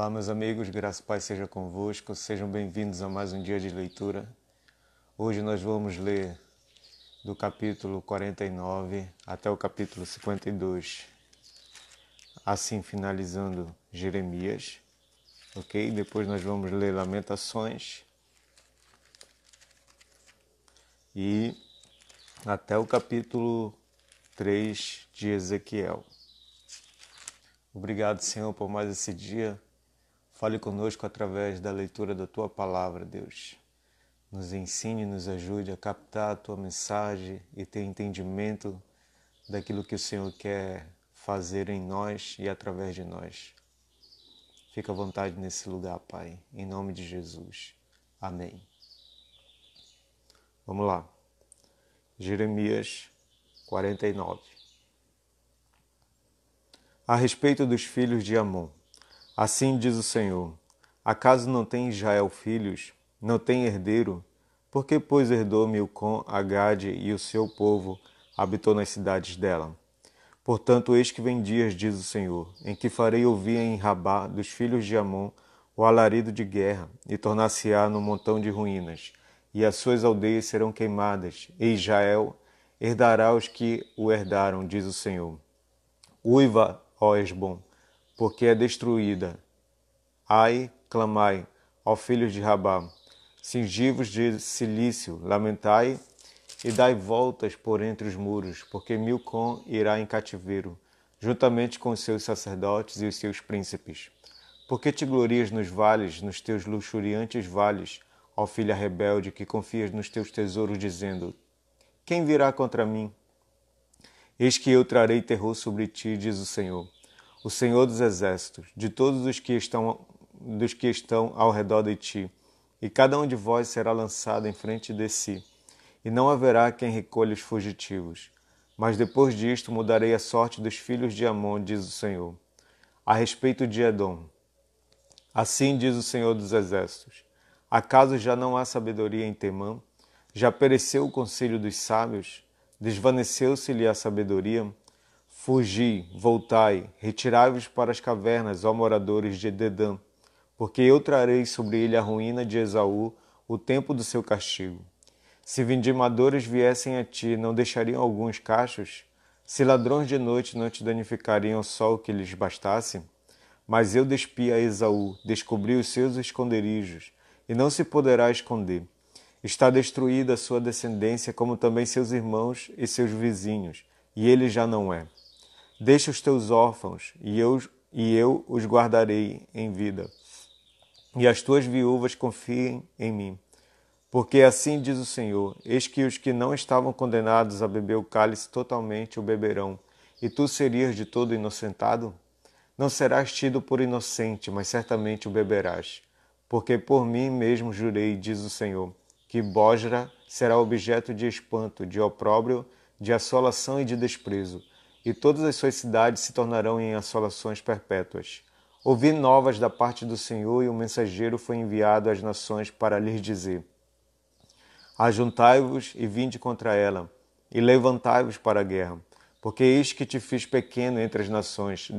Olá, meus amigos, graça e paz seja convosco, sejam bem-vindos a mais um dia de leitura. Hoje nós vamos ler do capítulo 49 até o capítulo 52, assim finalizando Jeremias, ok? Depois nós vamos ler Lamentações e até o capítulo 3 de Ezequiel. Obrigado, Senhor, por mais esse dia. Fale conosco através da leitura da Tua Palavra, Deus. Nos ensine e nos ajude a captar a Tua mensagem e ter entendimento daquilo que o Senhor quer fazer em nós e através de nós. Fica à vontade nesse lugar, Pai, em nome de Jesus. Amém. Vamos lá. Jeremias 49. A respeito dos filhos de Amon. Assim diz o Senhor: acaso não tem Israel filhos? Não tem herdeiro? Por que, pois, herdou Milcom a Gade e o seu povo habitou nas cidades dela? Portanto, eis que vem dias, diz o Senhor, em que farei ouvir em Rabá dos filhos de Amon o alarido de guerra, e tornar-se-á num montão de ruínas, e as suas aldeias serão queimadas, e Israel herdará os que o herdaram, diz o Senhor. Uiva, ó Esbom, porque é destruída. Ai, clamai, ó filhos de Rabá, cingivos de cilício, lamentai e dai voltas por entre os muros, porque Milcom irá em cativeiro, juntamente com os seus sacerdotes e os seus príncipes. Porque te glorias nos vales, nos teus luxuriantes vales, ó filha rebelde, que confias nos teus tesouros, dizendo: quem virá contra mim? Eis que eu trarei terror sobre ti, diz o Senhor dos exércitos, de todos os que estão ao redor de ti, e cada um de vós será lançado em frente de si, e não haverá quem recolha os fugitivos. Mas depois disto mudarei a sorte dos filhos de Amon, diz o Senhor. A respeito de Edom. Assim diz o Senhor dos exércitos: acaso já não há sabedoria em Temã? Já pereceu o conselho dos sábios? Desvaneceu-se-lhe a sabedoria? Fugi, voltai, retirai-vos para as cavernas, ó moradores de Dedã, porque eu trarei sobre ele a ruína de Esaú, o tempo do seu castigo. Se vindimadores viessem a ti, não deixariam alguns cachos? Se ladrões de noite não te danificariam só o que lhes bastasse? Mas eu despi a Esaú, descobri os seus esconderijos, e não se poderá esconder. Está destruída a sua descendência, como também seus irmãos e seus vizinhos, e ele já não é. Deixa os teus órfãos, e eu os guardarei em vida, e as tuas viúvas confiem em mim. Porque assim diz o Senhor: eis que os que não estavam condenados a beber o cálice totalmente o beberão, e tu serias de todo inocentado? Não serás tido por inocente, mas certamente o beberás. Porque por mim mesmo jurei, diz o Senhor, que Bosra será objeto de espanto, de opróbrio, de assolação e de desprezo, e todas as suas cidades se tornarão em assolações perpétuas. Ouvi novas da parte do Senhor, e um mensageiro foi enviado às nações para lhes dizer: ajuntai-vos e vinde contra ela, e levantai-vos para a guerra, porque eis que te fiz pequeno entre as nações,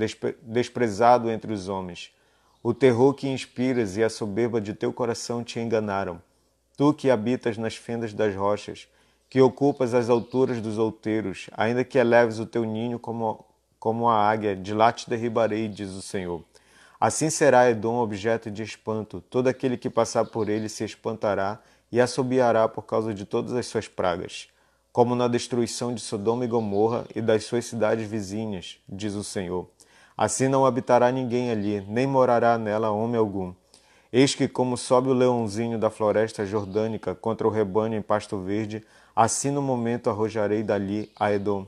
desprezado entre os homens. O terror que inspiras e a soberba de teu coração te enganaram. Tu que habitas nas fendas das rochas, que ocupas as alturas dos outeiros, ainda que eleves o teu ninho como a águia, de lá te derribarei, diz o Senhor. Assim será Edom objeto de espanto, todo aquele que passar por ele se espantará e assobiará por causa de todas as suas pragas, como na destruição de Sodoma e Gomorra e das suas cidades vizinhas, diz o Senhor. Assim não habitará ninguém ali, nem morará nela homem algum. Eis que, como sobe o leãozinho da floresta jordânica contra o rebanho em pasto verde, assim no momento arrojarei dali a Edom.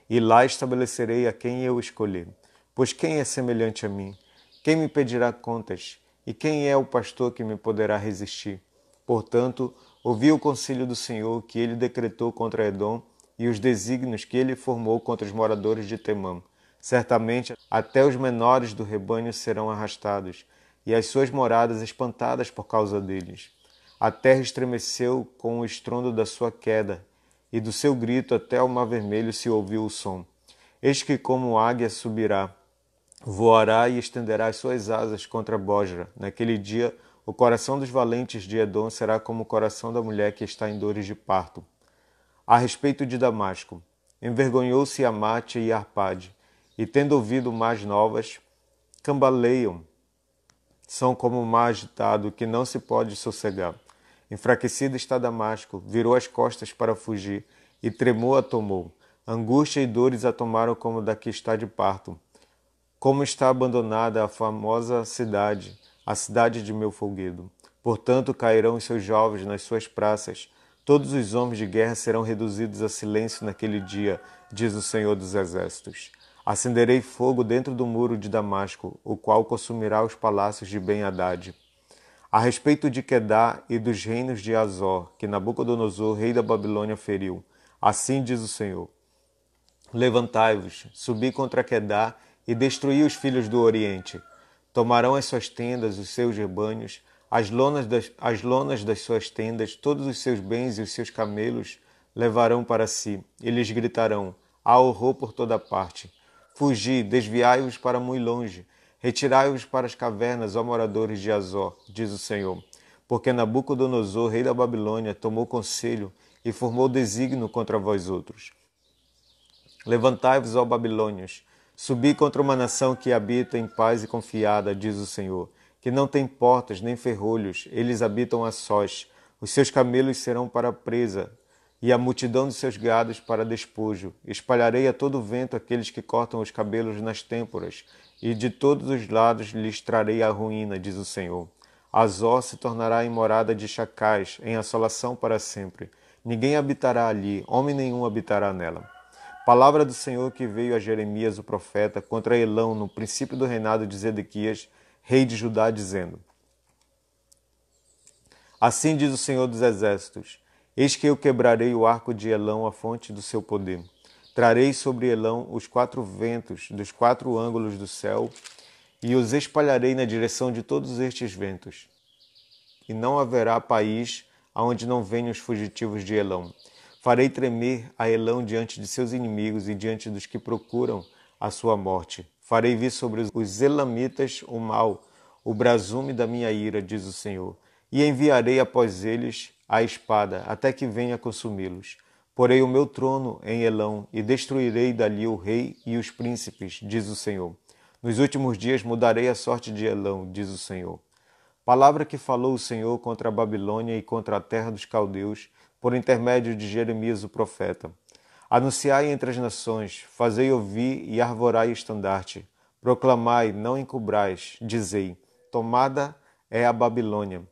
E lá estabelecerei a quem eu escolher. Pois quem é semelhante a mim? Quem me pedirá contas? E quem é o pastor que me poderá resistir? Portanto, ouvi o conselho do Senhor que ele decretou contra Edom e os desígnios que ele formou contra os moradores de Temã. Certamente, até os menores do rebanho serão arrastados, e as suas moradas espantadas por causa deles. A terra estremeceu com o estrondo da sua queda, e do seu grito até o mar vermelho se ouviu o som. Eis que como águia subirá, Voará e estenderá as suas asas contra Bosra. Naquele dia, o coração dos valentes de Edom será como o coração da mulher que está em dores de parto. A respeito de Damasco, envergonhou-se Amate e Arpade, e tendo ouvido más novas, cambaleiam. São como um mar agitado que não se pode sossegar. Enfraquecido está Damasco, virou as costas para fugir, e tremor a tomou. Angústia e dores a tomaram como da que está de parto. Como está abandonada a famosa cidade, a cidade de meu folguedo. Portanto, cairão os seus jovens nas suas praças. Todos os homens de guerra serão reduzidos a silêncio naquele dia, diz o Senhor dos Exércitos. Acenderei fogo dentro do muro de Damasco, o qual consumirá os palácios de Ben-Hadad. A respeito de Quedar e dos reinos de Azor, que Nabucodonosor, rei da Babilônia, feriu. Assim diz o Senhor. Levantai-vos, subi contra Quedar e destruí os filhos do Oriente. Tomarão as suas tendas, os seus rebanhos, as lonas das suas tendas, todos os seus bens e os seus camelos levarão para si. E lhes gritarão, há horror por toda parte. Fugi, desviai-vos para muito longe. Retirai-vos para as cavernas, ó moradores de Azor, diz o Senhor. Porque Nabucodonosor, rei da Babilônia, tomou conselho e formou desígnio contra vós outros. Levantai-vos, ó babilônios, subi contra uma nação que habita em paz e confiada, diz o Senhor, que não tem portas nem ferrolhos, eles habitam a sós. Os seus camelos serão para presa, e a multidão de seus gados para despojo. Espalharei a todo vento aqueles que cortam os cabelos nas têmporas, e de todos os lados lhes trarei a ruína, diz o Senhor. Azor se tornará em morada de chacais, em assolação para sempre. Ninguém habitará ali, homem nenhum habitará nela. Palavra do Senhor que veio a Jeremias, o profeta, contra Elão, no princípio do reinado de Zedequias, rei de Judá, dizendo: Assim diz o Senhor dos Exércitos: Eis que eu quebrarei o arco de Elão, a fonte do seu poder. Trarei sobre Elão os 4 ventos dos 4 ângulos do céu e os espalharei na direção de todos estes ventos. E não haverá país aonde não venham os fugitivos de Elão. Farei tremer a Elão diante de seus inimigos e diante dos que procuram a sua morte. Farei vir sobre os elamitas o mal, o brasume da minha ira, diz o Senhor. E enviarei após eles a espada, até que venha consumi-los. Porei o meu trono em Elão e destruirei dali o rei e os príncipes, diz o Senhor. Nos últimos dias mudarei a sorte de Elão, diz o Senhor. Palavra que falou o Senhor contra a Babilônia e contra a terra dos caldeus, por intermédio de Jeremias o profeta. Anunciai entre as nações, fazei ouvir e arvorai o estandarte. Proclamai, não encubrais, dizei, tomada é a Babilônia.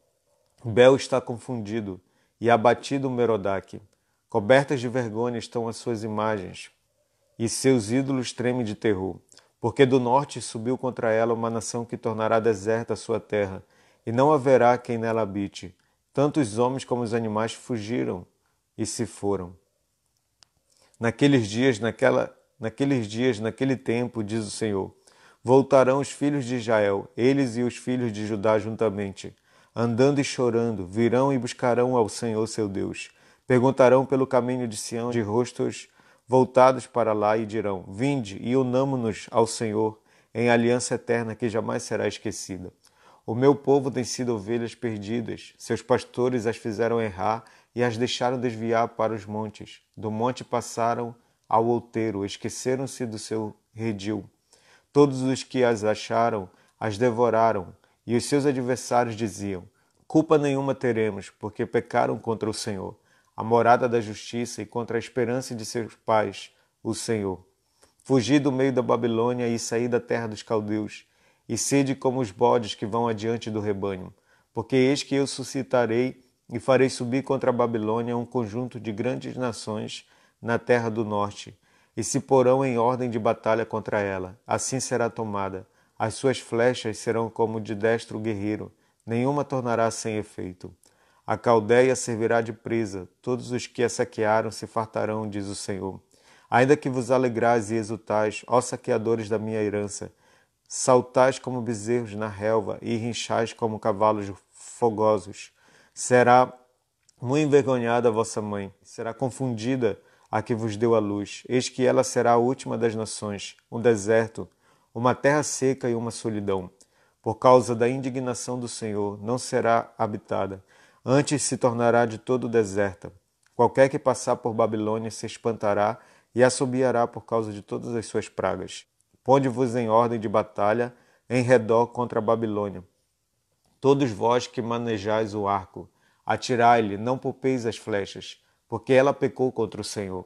Bel está confundido, e abatido o Merodach. Cobertas de vergonha estão as suas imagens, e seus ídolos tremem de terror. Porque do norte subiu contra ela uma nação que tornará deserta a sua terra, e não haverá quem nela habite. Tanto os homens como os animais fugiram e se foram. Naqueles dias, naquele tempo, diz o Senhor, voltarão os filhos de Israel, eles e os filhos de Judá juntamente, andando e chorando, virão e buscarão ao Senhor seu Deus. Perguntarão pelo caminho de Sião, de rostos voltados para lá, e dirão, vinde e unamo-nos ao Senhor em aliança eterna que jamais será esquecida. O meu povo tem sido ovelhas perdidas, seus pastores as fizeram errar e as deixaram desviar para os montes. Do monte passaram ao outeiro, esqueceram-se do seu redil. Todos os que as acharam as devoraram, e os seus adversários diziam, culpa nenhuma teremos, porque pecaram contra o Senhor, a morada da justiça, e contra a esperança de seus pais, o Senhor. Fugi do meio da Babilônia e saí da terra dos caldeus, e sede como os bodes que vão adiante do rebanho, porque eis que eu suscitarei e farei subir contra a Babilônia um conjunto de grandes nações na terra do norte, e se porão em ordem de batalha contra ela. Assim será tomada. As suas flechas serão como de destro guerreiro, nenhuma tornará sem efeito. A Caldeia servirá de presa, todos os que a saquearam se fartarão, diz o Senhor. Ainda que vos alegrais e exultais, ó saqueadores da minha herança, saltais como bezerros na relva e rinchais como cavalos fogosos. Será muito envergonhada a vossa mãe, será confundida a que vos deu a luz. Eis que ela será a última das nações, um deserto, uma terra seca e uma solidão. Por causa da indignação do Senhor, não será habitada, antes se tornará de todo deserta. Qualquer que passar por Babilônia se espantará e assobiará por causa de todas as suas pragas. Ponde-vos em ordem de batalha em redor contra a Babilônia. Todos vós que manejais o arco, atirai-lhe, não poupeis as flechas, porque ela pecou contra o Senhor.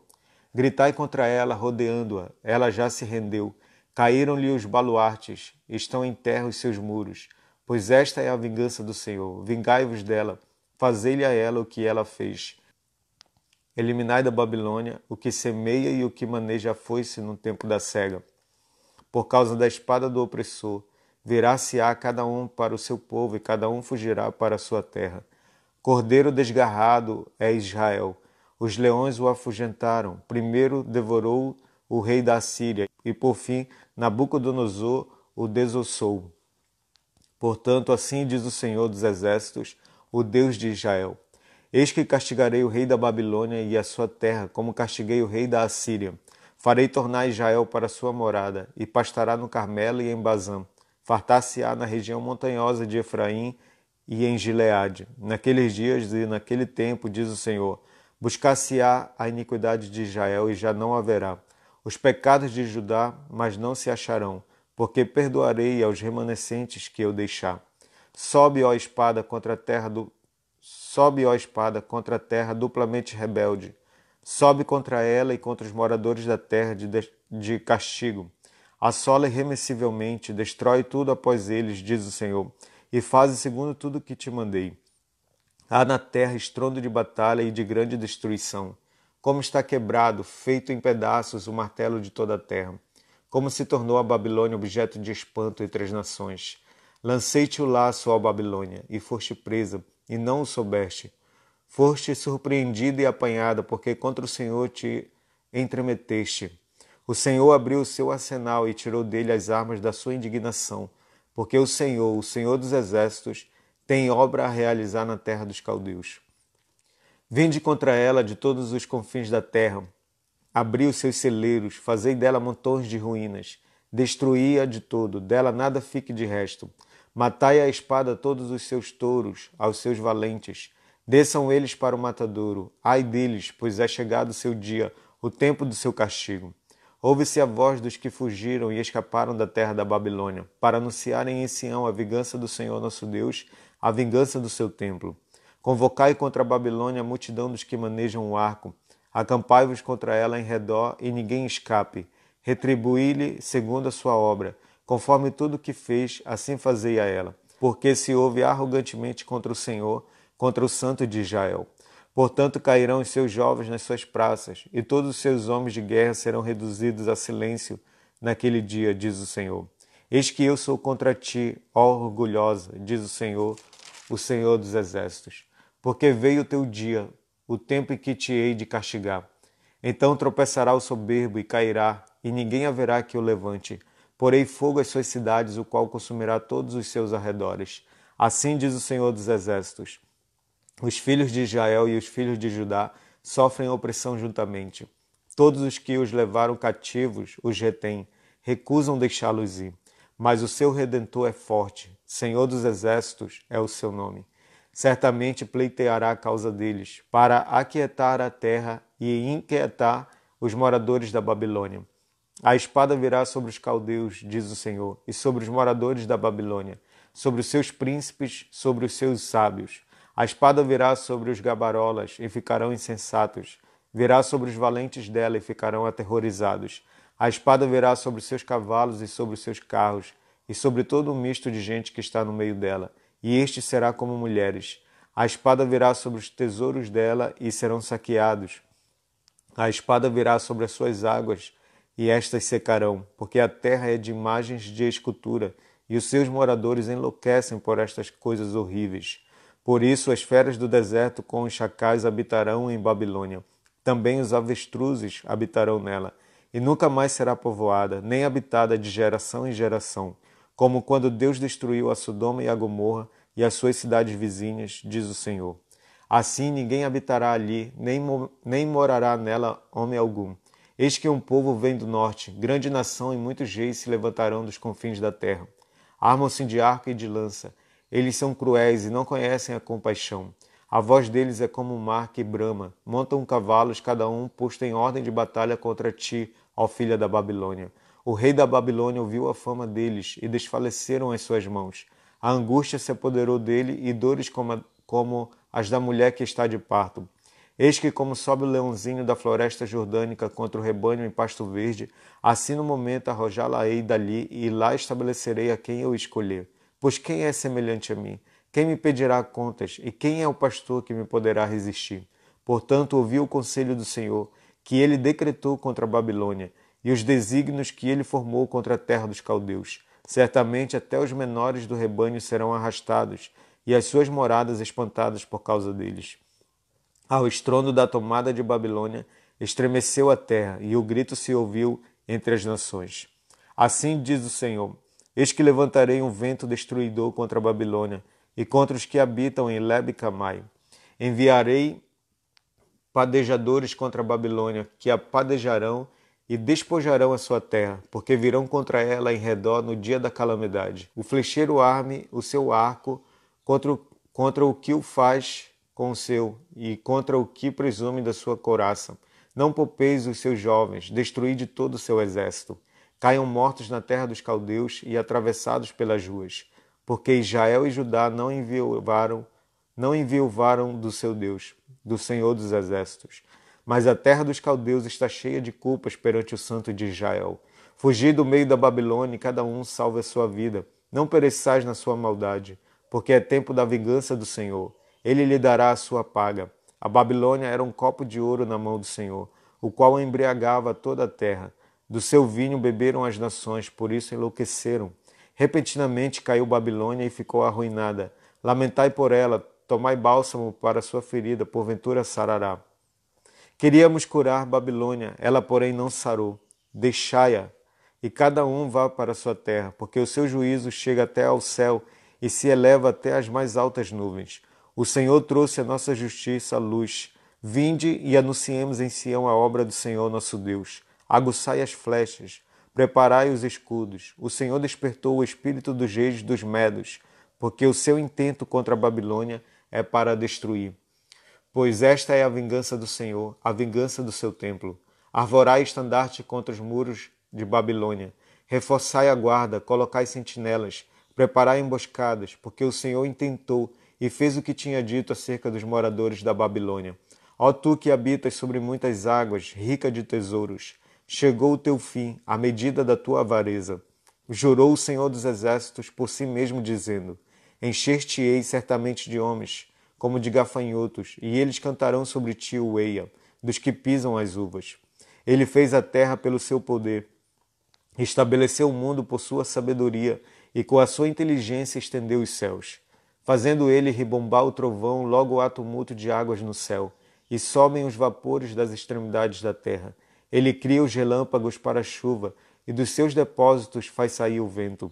Gritai contra ela, rodeando-a, ela já se rendeu. Caíram-lhe os baluartes, estão em terra os seus muros. Pois esta é a vingança do Senhor. Vingai-vos dela, fazei-lhe a ela o que ela fez. Eliminai da Babilônia o que semeia e o que maneja a foice no tempo da cega. Por causa da espada do opressor, virá-se-á cada um para o seu povo e cada um fugirá para a sua terra. Cordeiro desgarrado é Israel. Os leões o afugentaram. Primeiro devorou o rei da Assíria e, por fim, Nabucodonosor o desossou. Portanto, assim diz o Senhor dos Exércitos, o Deus de Israel. Eis que castigarei o rei da Babilônia e a sua terra, como castiguei o rei da Assíria. Farei tornar Israel para sua morada, e pastará no Carmelo e em Bazã. Fartar-se-á na região montanhosa de Efraim e em Gileade. Naqueles dias e naquele tempo, diz o Senhor, buscar-se-á a iniquidade de Israel e já não haverá. Os pecados de Judá, mas não se acharão, porque perdoarei aos remanescentes que eu deixar. Sobe, ó espada, contra a terra duplamente rebelde. Sobe contra ela e contra os moradores da terra de castigo. Assola irremessivelmente, destrói tudo após eles, diz o Senhor, e faze segundo tudo que te mandei. Há na terra estrondo de batalha e de grande destruição. Como está quebrado, feito em pedaços, o martelo de toda a terra. Como se tornou a Babilônia objeto de espanto entre as nações. Lancei-te o laço, ó Babilônia, e foste presa, e não o soubeste. Foste surpreendida e apanhada, porque contra o Senhor te entremeteste. O Senhor abriu o seu arsenal e tirou dele as armas da sua indignação, porque o Senhor dos Exércitos, tem obra a realizar na terra dos caldeus. Vinde contra ela de todos os confins da terra, abri os seus celeiros, fazei dela montões de ruínas, destruí-a de todo, dela nada fique de resto. Matai a espada todos os seus touros, aos seus valentes, desçam eles para o matadouro, ai deles, pois é chegado o seu dia, o tempo do seu castigo. Ouve-se a voz dos que fugiram e escaparam da terra da Babilônia, para anunciarem em Sião a vingança do Senhor nosso Deus, a vingança do seu templo. Convocai contra a Babilônia a multidão dos que manejam o arco, acampai-vos contra ela em redor e ninguém escape. Retribuí-lhe segundo a sua obra, conforme tudo o que fez, assim fazei a ela. Porque se ouve arrogantemente contra o Senhor, contra o Santo de Israel. Portanto, cairão os seus jovens nas suas praças, e todos os seus homens de guerra serão reduzidos a silêncio naquele dia, diz o Senhor. Eis que eu sou contra ti, ó orgulhosa, diz o Senhor dos Exércitos. Porque veio o teu dia, o tempo em que te hei de castigar. Então tropeçará o soberbo e cairá, e ninguém haverá que o levante. Porei fogo às suas cidades, o qual consumirá todos os seus arredores. Assim diz o Senhor dos Exércitos. Os filhos de Israel e os filhos de Judá sofrem opressão juntamente. Todos os que os levaram cativos os retêm, recusam deixá-los ir. Mas o seu Redentor é forte, Senhor dos Exércitos é o seu nome. Certamente pleiteará a causa deles, para aquietar a terra e inquietar os moradores da Babilônia. A espada virá sobre os caldeus, diz o Senhor, e sobre os moradores da Babilônia, sobre os seus príncipes, sobre os seus sábios. A espada virá sobre os gabarolas e ficarão insensatos. Virá sobre os valentes dela e ficarão aterrorizados. A espada virá sobre os seus cavalos e sobre os seus carros, e sobre todo o misto de gente que está no meio dela. E este será como mulheres. A espada virá sobre os tesouros dela e serão saqueados. A espada virá sobre as suas águas e estas secarão, porque a terra é de imagens de escultura, e os seus moradores enlouquecem por estas coisas horríveis. Por isso as feras do deserto com os chacais habitarão em Babilônia. Também os avestruzes habitarão nela, e nunca mais será povoada, nem habitada de geração em geração, como quando Deus destruiu a Sodoma e a Gomorra e as suas cidades vizinhas, diz o Senhor. Assim ninguém habitará ali, nem morará nela homem algum. Eis que um povo vem do norte, grande nação e muitos reis se levantarão dos confins da terra. Armam-se de arco e de lança. Eles são cruéis e não conhecem a compaixão. A voz deles é como um mar que brama. Montam cavalos, cada um posto em ordem de batalha contra ti, ó filha da Babilônia. O rei da Babilônia ouviu a fama deles e desfaleceram as suas mãos. A angústia se apoderou dele e dores como as da mulher que está de parto. Eis que como sobe o leãozinho da floresta jordânica contra o rebanho em pasto verde, assim no momento arrojá-la-ei dali e lá estabelecerei a quem eu escolher. Pois quem é semelhante a mim? Quem me pedirá contas? E quem é o pastor que me poderá resistir? Portanto, ouvi o conselho do Senhor, que ele decretou contra a Babilônia, e os desígnios que ele formou contra a terra dos caldeus. Certamente até os menores do rebanho serão arrastados, e as suas moradas espantadas por causa deles. Ao estrondo da tomada de Babilônia, estremeceu a terra, e o grito se ouviu entre as nações. Assim diz o Senhor: Eis que levantarei um vento destruidor contra a Babilônia, e contra os que habitam em Lebe-Camai. Enviarei padejadores contra a Babilônia, que a padejarão e despojarão a sua terra, porque virão contra ela em redor no dia da calamidade. O flecheiro arme o seu arco contra o que o faz com o seu, e contra o que presume da sua couraça. Não poupeis os seus jovens, destruí de todo o seu exército. Caiam mortos na terra dos caldeus e atravessados pelas ruas, porque Israel e Judá não enviovaram do seu Deus, do Senhor dos exércitos. Mas a terra dos caldeus está cheia de culpas perante o Santo de Israel. Fugi do meio da Babilônia e cada um salve a sua vida. Não pereçais na sua maldade, porque é tempo da vingança do Senhor. Ele lhe dará a sua paga. A Babilônia era um copo de ouro na mão do Senhor, o qual embriagava toda a terra. Do seu vinho beberam as nações, por isso enlouqueceram. Repentinamente caiu Babilônia e ficou arruinada. Lamentai por ela, tomai bálsamo para sua ferida, porventura sarará. Queríamos curar Babilônia, ela porém não sarou. Deixai-a, e cada um vá para sua terra, porque o seu juízo chega até ao céu e se eleva até as mais altas nuvens. O Senhor trouxe a nossa justiça à luz. Vinde e anunciemos em Sião a obra do Senhor nosso Deus. Aguçai as flechas, preparai os escudos. O Senhor despertou o espírito dos reis dos medos, porque o seu intento contra a Babilônia é para destruir. Pois esta é a vingança do Senhor, a vingança do seu templo. Arvorai estandarte contra os muros de Babilônia. Reforçai a guarda, colocai sentinelas, preparai emboscadas, porque o Senhor intentou e fez o que tinha dito acerca dos moradores da Babilônia. Ó tu que habitas sobre muitas águas, rica de tesouros, chegou o teu fim, a medida da tua avareza. Jurou o Senhor dos exércitos por si mesmo, dizendo: Encher-te-ei certamente de homens, como de gafanhotos, e eles cantarão sobre ti o eia, dos que pisam as uvas. Ele fez a terra pelo seu poder, estabeleceu o mundo por sua sabedoria, e com a sua inteligência estendeu os céus. Fazendo ele ribombar o trovão, logo há tumulto de águas no céu, e sobem os vapores das extremidades da terra. Ele cria os relâmpagos para a chuva, e dos seus depósitos faz sair o vento.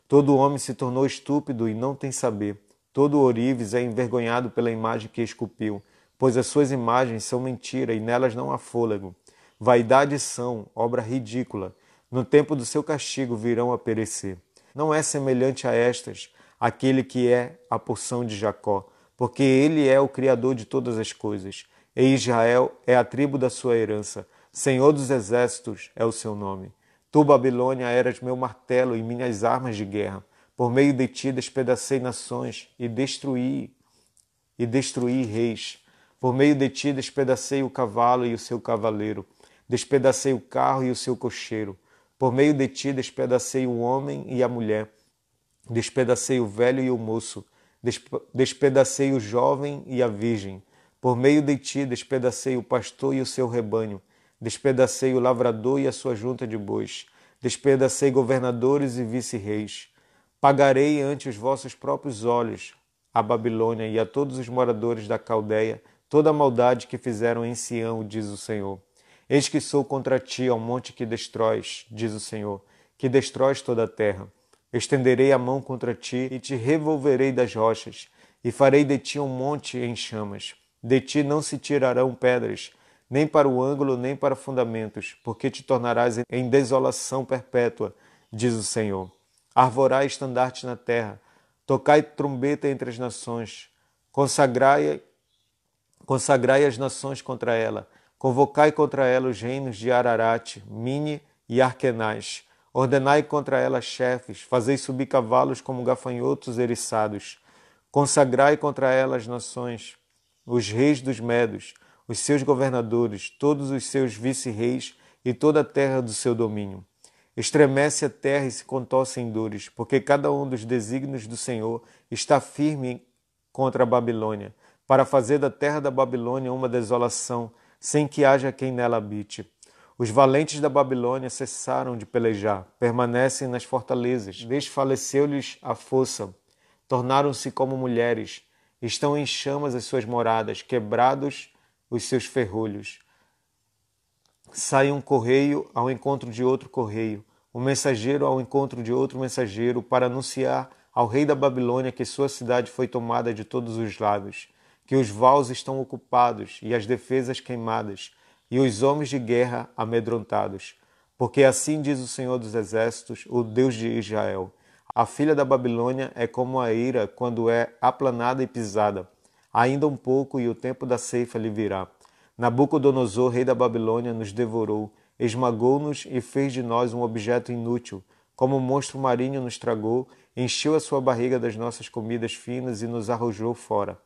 Todo homem se tornou estúpido e não tem saber. Todo ourives é envergonhado pela imagem que esculpiu, pois as suas imagens são mentira e nelas não há fôlego. Vaidade são, obra ridícula. No tempo do seu castigo virão a perecer. Não é semelhante a estas, aquele que é a porção de Jacó, porque ele é o Criador de todas as coisas, e Israel é a tribo da sua herança. Senhor dos exércitos é o seu nome. Tu, Babilônia, eras meu martelo e minhas armas de guerra. Por meio de ti despedacei nações e destruí reis. Por meio de ti despedacei o cavalo e o seu cavaleiro. Despedacei o carro e o seu cocheiro. Por meio de ti despedacei o homem e a mulher. Despedacei o velho e o moço. Despedacei o jovem e a virgem. Por meio de ti despedacei o pastor e o seu rebanho. Despedacei o lavrador e a sua junta de bois. Despedacei governadores e vice-reis. Pagarei ante os vossos próprios olhos a Babilônia e a todos os moradores da Caldeia toda a maldade que fizeram em Sião, diz o Senhor. Eis que sou contra ti ao monte que destróis, diz o Senhor, que destróis toda a terra. Estenderei a mão contra ti e te revolverei das rochas, e farei de ti um monte em chamas. De ti não se tirarão pedras, nem para o ângulo, nem para fundamentos, porque te tornarás em desolação perpétua, diz o Senhor. Arvorai estandarte na terra, tocai trombeta entre as nações, consagrai as nações contra ela, convocai contra ela os reinos de Ararat, Mine e Arquenaz. Ordenai contra ela chefes, fazei subir cavalos como gafanhotos eriçados. Consagrai contra ela as nações, os reis dos medos, os seus governadores, todos os seus vice-reis e toda a terra do seu domínio. Estremece a terra e se contorce em dores, porque cada um dos desígnios do Senhor está firme contra a Babilônia, para fazer da terra da Babilônia uma desolação, sem que haja quem nela habite. Os valentes da Babilônia cessaram de pelejar, permanecem nas fortalezas, desfaleceu-lhes a força, tornaram-se como mulheres, estão em chamas as suas moradas, quebrados os seus ferrolhos. Sai um correio ao encontro de outro correio, um mensageiro ao encontro de outro mensageiro, para anunciar ao rei da Babilônia que sua cidade foi tomada de todos os lados, que os vaus estão ocupados e as defesas queimadas, e os homens de guerra amedrontados. Porque assim diz o Senhor dos Exércitos, o Deus de Israel: a filha da Babilônia é como a eira quando é aplanada e pisada. Ainda um pouco e o tempo da ceifa lhe virá. Nabucodonosor, rei da Babilônia, nos devorou, esmagou-nos e fez de nós um objeto inútil. Como um monstro marinho nos tragou, encheu a sua barriga das nossas comidas finas e nos arrojou fora.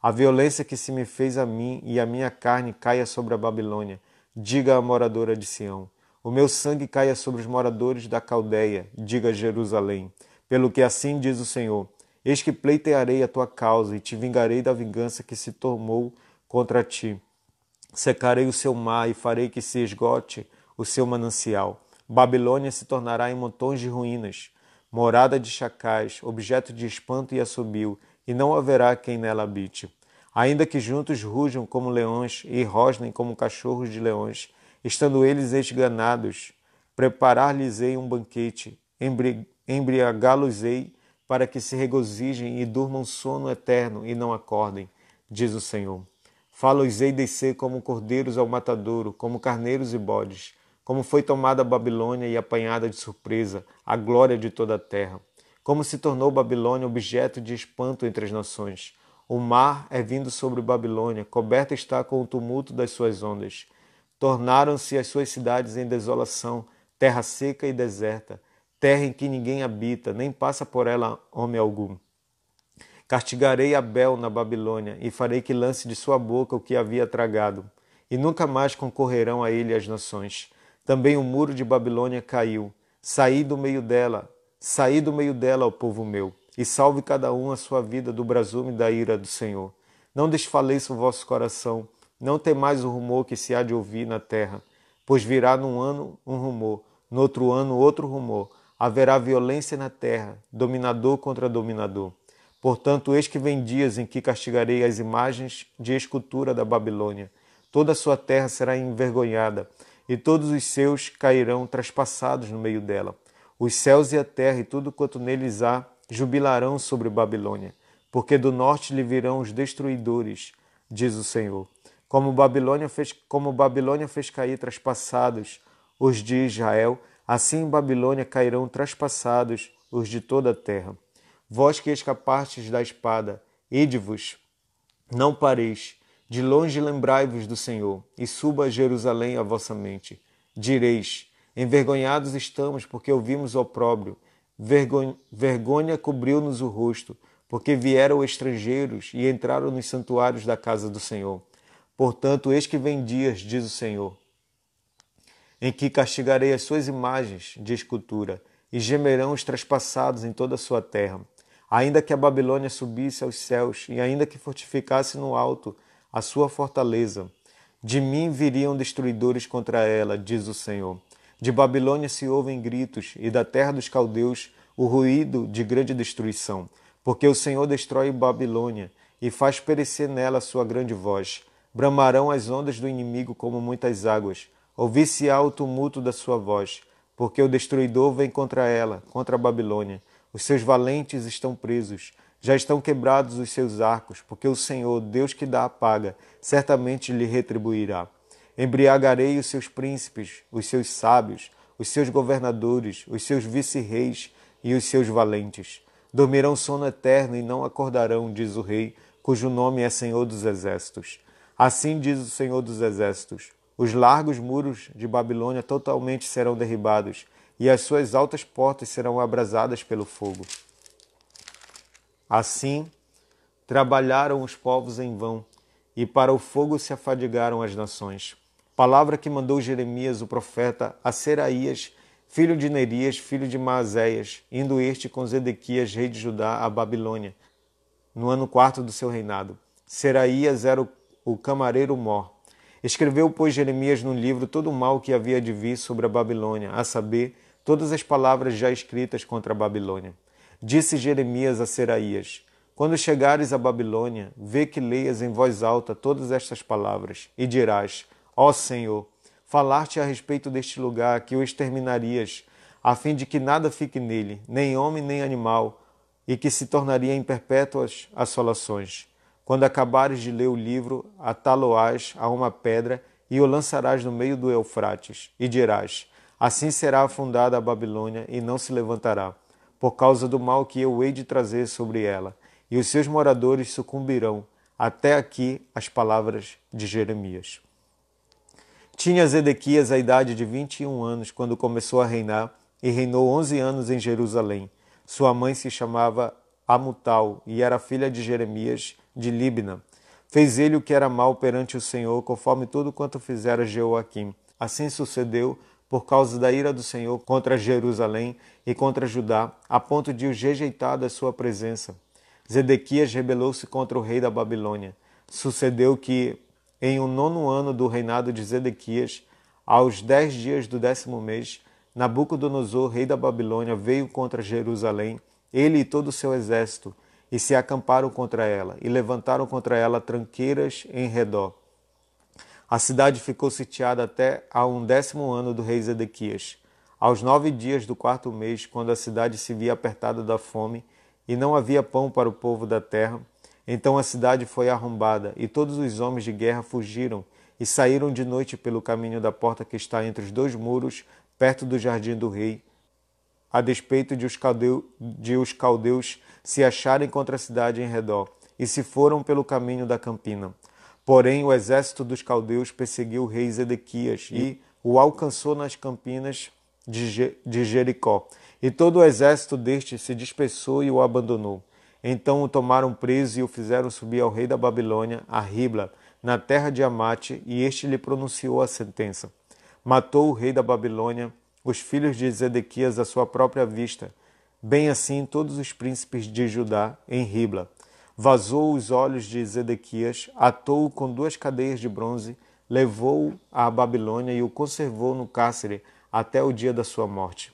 A violência que se me fez a mim e a minha carne caia sobre a Babilônia, diga a moradora de Sião. O meu sangue caia sobre os moradores da Caldeia, diga Jerusalém. Pelo que assim diz o Senhor: eis que pleitearei a tua causa e te vingarei da vingança que se tomou contra ti. Secarei o seu mar e farei que se esgote o seu manancial. Babilônia se tornará em montões de ruínas, morada de chacais, objeto de espanto e assobio, e não haverá quem nela habite. Ainda que juntos rujam como leões e rosnem como cachorros de leões, estando eles esganados, preparar-lhes-ei um banquete, embriagá-los-ei para que se regozijem e durmam sono eterno e não acordem, diz o Senhor. Fá-los-ei descer como cordeiros ao matadouro, como carneiros e bodes, como foi tomada a Babilônia e apanhada de surpresa, a glória de toda a terra. Como se tornou Babilônia objeto de espanto entre as nações. O mar é vindo sobre Babilônia, coberta está com o tumulto das suas ondas. Tornaram-se as suas cidades em desolação, terra seca e deserta, terra em que ninguém habita, nem passa por ela homem algum. Castigarei Abel na Babilônia e farei que lance de sua boca o que havia tragado, e nunca mais concorrerão a ele as nações. Também o muro de Babilônia caiu. Saí do meio dela, ó povo meu, e salve cada um a sua vida do brasume da ira do Senhor. Não desfaleça o vosso coração, não temais o rumor que se há de ouvir na terra, pois virá num ano um rumor, no outro ano outro rumor. Haverá violência na terra, dominador contra dominador. Portanto, eis que vem dias em que castigarei as imagens de escultura da Babilônia. Toda a sua terra será envergonhada, e todos os seus cairão traspassados no meio dela. Os céus e a terra e tudo quanto neles há jubilarão sobre Babilônia, porque do norte lhe virão os destruidores, diz o Senhor. Como Babilônia fez cair traspassados os de Israel, assim em Babilônia cairão traspassados os de toda a terra. Vós que escapastes da espada, ide-vos, não pareis, de longe lembrai-vos do Senhor, e suba a Jerusalém a vossa mente. Direis: envergonhados estamos, porque ouvimos o opróbrio, vergonha cobriu-nos o rosto, porque vieram estrangeiros e entraram nos santuários da casa do Senhor. Portanto, eis que vem dias, diz o Senhor, em que castigarei as suas imagens de escultura, e gemerão os traspassados em toda a sua terra. Ainda que a Babilônia subisse aos céus, e ainda que fortificasse no alto a sua fortaleza, de mim viriam destruidores contra ela, diz o Senhor. De Babilônia se ouvem gritos, e da terra dos caldeus o ruído de grande destruição, porque o Senhor destrói Babilônia, e faz perecer nela a sua grande voz. Bramarão as ondas do inimigo como muitas águas, ouvir-se-á o tumulto da sua voz, porque o destruidor vem contra ela, contra a Babilônia. Os seus valentes estão presos, já estão quebrados os seus arcos, porque o Senhor, Deus que dá a paga, certamente lhe retribuirá. Embriagarei os seus príncipes, os seus sábios, os seus governadores, os seus vice-reis e os seus valentes. Dormirão sono eterno e não acordarão, diz o rei, cujo nome é Senhor dos Exércitos. Assim diz o Senhor dos Exércitos: os largos muros de Babilônia totalmente serão derribados, e as suas altas portas serão abrasadas pelo fogo. Assim, trabalharam os povos em vão, e para o fogo se afadigaram as nações. Palavra que mandou Jeremias, o profeta, a Seraías, filho de Nerias, filho de Maazéias, indo este com Zedequias, rei de Judá, a Babilônia, no ano 4º do seu reinado. Seraías era o camareiro-mor. Escreveu, pois, Jeremias no livro todo o mal que havia de vir sobre a Babilônia, a saber, todas as palavras já escritas contra a Babilônia. Disse Jeremias a Seraías: quando chegares à Babilônia, vê que leias em voz alta todas estas palavras, e dirás: ó Senhor, falar-te a respeito deste lugar, que o exterminarias, a fim de que nada fique nele, nem homem nem animal, e que se tornaria em perpétuas assolações. Quando acabares de ler o livro, atá-lo-ás a uma pedra e o lançarás no meio do Eufrates, e dirás: assim será afundada a Babilônia e não se levantará, por causa do mal que eu hei de trazer sobre ela, e os seus moradores sucumbirão. Até aqui as palavras de Jeremias. Tinha Zedequias a idade de 21 anos quando começou a reinar, e reinou 11 anos em Jerusalém. Sua mãe se chamava Amutal, e era filha de Jeremias de Libna. Fez ele o que era mal perante o Senhor, conforme tudo quanto fizera Jeoaquim. Assim sucedeu, por causa da ira do Senhor contra Jerusalém e contra Judá, a ponto de os rejeitar da sua presença. Zedequias rebelou-se contra o rei da Babilônia. Sucedeu que, em o 9º ano do reinado de Zedequias, aos 10 dias do 10º mês, Nabucodonosor, rei da Babilônia, veio contra Jerusalém, ele e todo o seu exército, e se acamparam contra ela, e levantaram contra ela tranqueiras em redor. A cidade ficou sitiada até ao 10º ano do rei Zedequias. Aos 9 dias do 4º mês, quando a cidade se via apertada da fome, e não havia pão para o povo da terra, então a cidade foi arrombada, e todos os homens de guerra fugiram, e saíram de noite pelo caminho da porta que está entre os dois muros, perto do jardim do rei, a despeito de os caldeus se acharem contra a cidade em redor, e se foram pelo caminho da campina. Porém, o exército dos caldeus perseguiu o rei Zedequias, e o alcançou nas campinas de Jericó. E todo o exército deste se dispersou e o abandonou. Então o tomaram preso e o fizeram subir ao rei da Babilônia, a Ribla, na terra de Amate, e este lhe pronunciou a sentença. Matou o rei da Babilônia os filhos de Zedequias à sua própria vista, bem assim todos os príncipes de Judá em Ribla. Vazou os olhos de Zedequias, atou-o com 2 cadeias de bronze, levou-o à Babilônia e o conservou no cárcere até o dia da sua morte.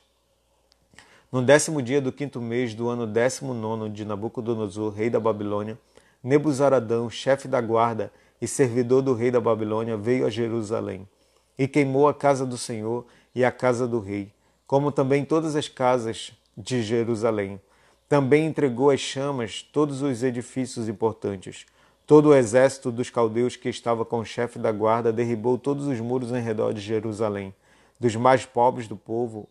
No 10º dia do 5º mês do ano 19º de Nabucodonosor, rei da Babilônia, Nebuzaradão, chefe da guarda e servidor do rei da Babilônia, veio a Jerusalém e queimou a casa do Senhor e a casa do rei, como também todas as casas de Jerusalém. Também entregou às chamas todos os edifícios importantes. Todo o exército dos caldeus que estava com o chefe da guarda derribou todos os muros em redor de Jerusalém, dos mais pobres do povo,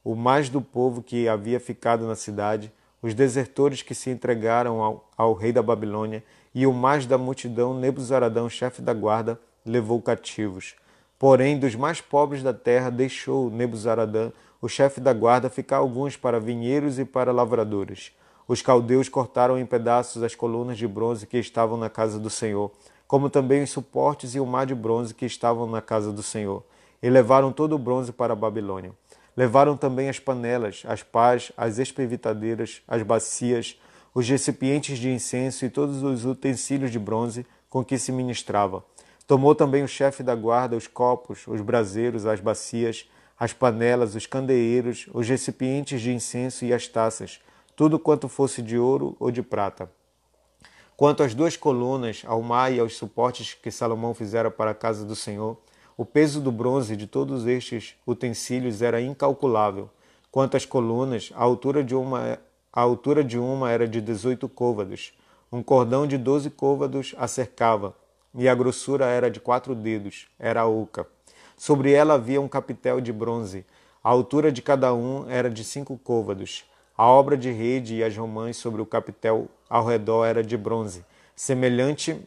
o mais do povo que havia ficado na cidade, os desertores que se entregaram ao rei da Babilônia, e o mais da multidão, Nebuzaradão, chefe da guarda, levou cativos. Porém, dos mais pobres da terra, deixou Nebuzaradã, o chefe da guarda, ficar alguns para vinheiros e para lavradores. Os caldeus cortaram em pedaços as colunas de bronze que estavam na casa do Senhor, como também os suportes e o mar de bronze que estavam na casa do Senhor, e levaram todo o bronze para a Babilônia. Levaram também as panelas, as pás, as espevitadeiras, as bacias, os recipientes de incenso e todos os utensílios de bronze com que se ministrava. Tomou também o chefe da guarda os copos, os braseiros, as bacias, as panelas, os candeeiros, os recipientes de incenso e as taças, tudo quanto fosse de ouro ou de prata. Quanto às 2 colunas, ao mar e aos suportes que Salomão fizera para a casa do Senhor, o peso do bronze de todos estes utensílios era incalculável. Quanto às colunas, a altura de uma era de 18 côvados. Um cordão de 12 côvados a cercava. e a grossura era de 4 dedos, era oca. Sobre ela havia um capitel de bronze. A altura de cada um era de 5 côvados. A obra de rede e as romãs sobre o capitel ao redor era de bronze. Semelhante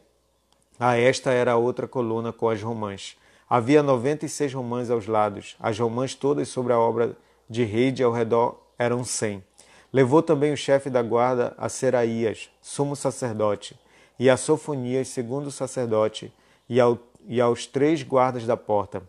a esta era a outra coluna com as romãs. Havia 96 romãs aos lados. As romãs todas sobre a obra de rede ao redor eram 100. Levou também o chefe da guarda a Seraías, sumo sacerdote, e a Sofonias, segundo sacerdote, e aos 3 guardas da porta.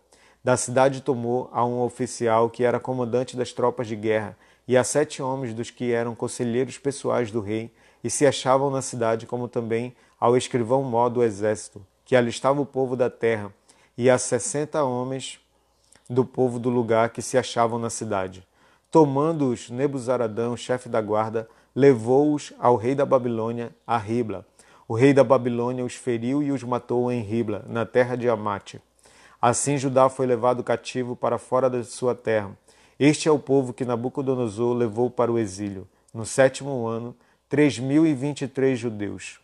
Da cidade tomou a um oficial que era comandante das tropas de guerra, e a 7 homens dos que eram conselheiros pessoais do rei, e se achavam na cidade, como também ao escrivão-mor do exército, que alistava o povo da terra, e a 60 homens do povo do lugar que se achavam na cidade. Tomando-os, Nebuzaradão, chefe da guarda, levou-os ao rei da Babilônia, a Ribla. O rei da Babilônia os feriu e os matou em Ribla, na terra de Amate. Assim Judá foi levado cativo para fora da sua terra. Este é o povo que Nabucodonosor levou para o exílio. No 7º ano, 3.023 judeus.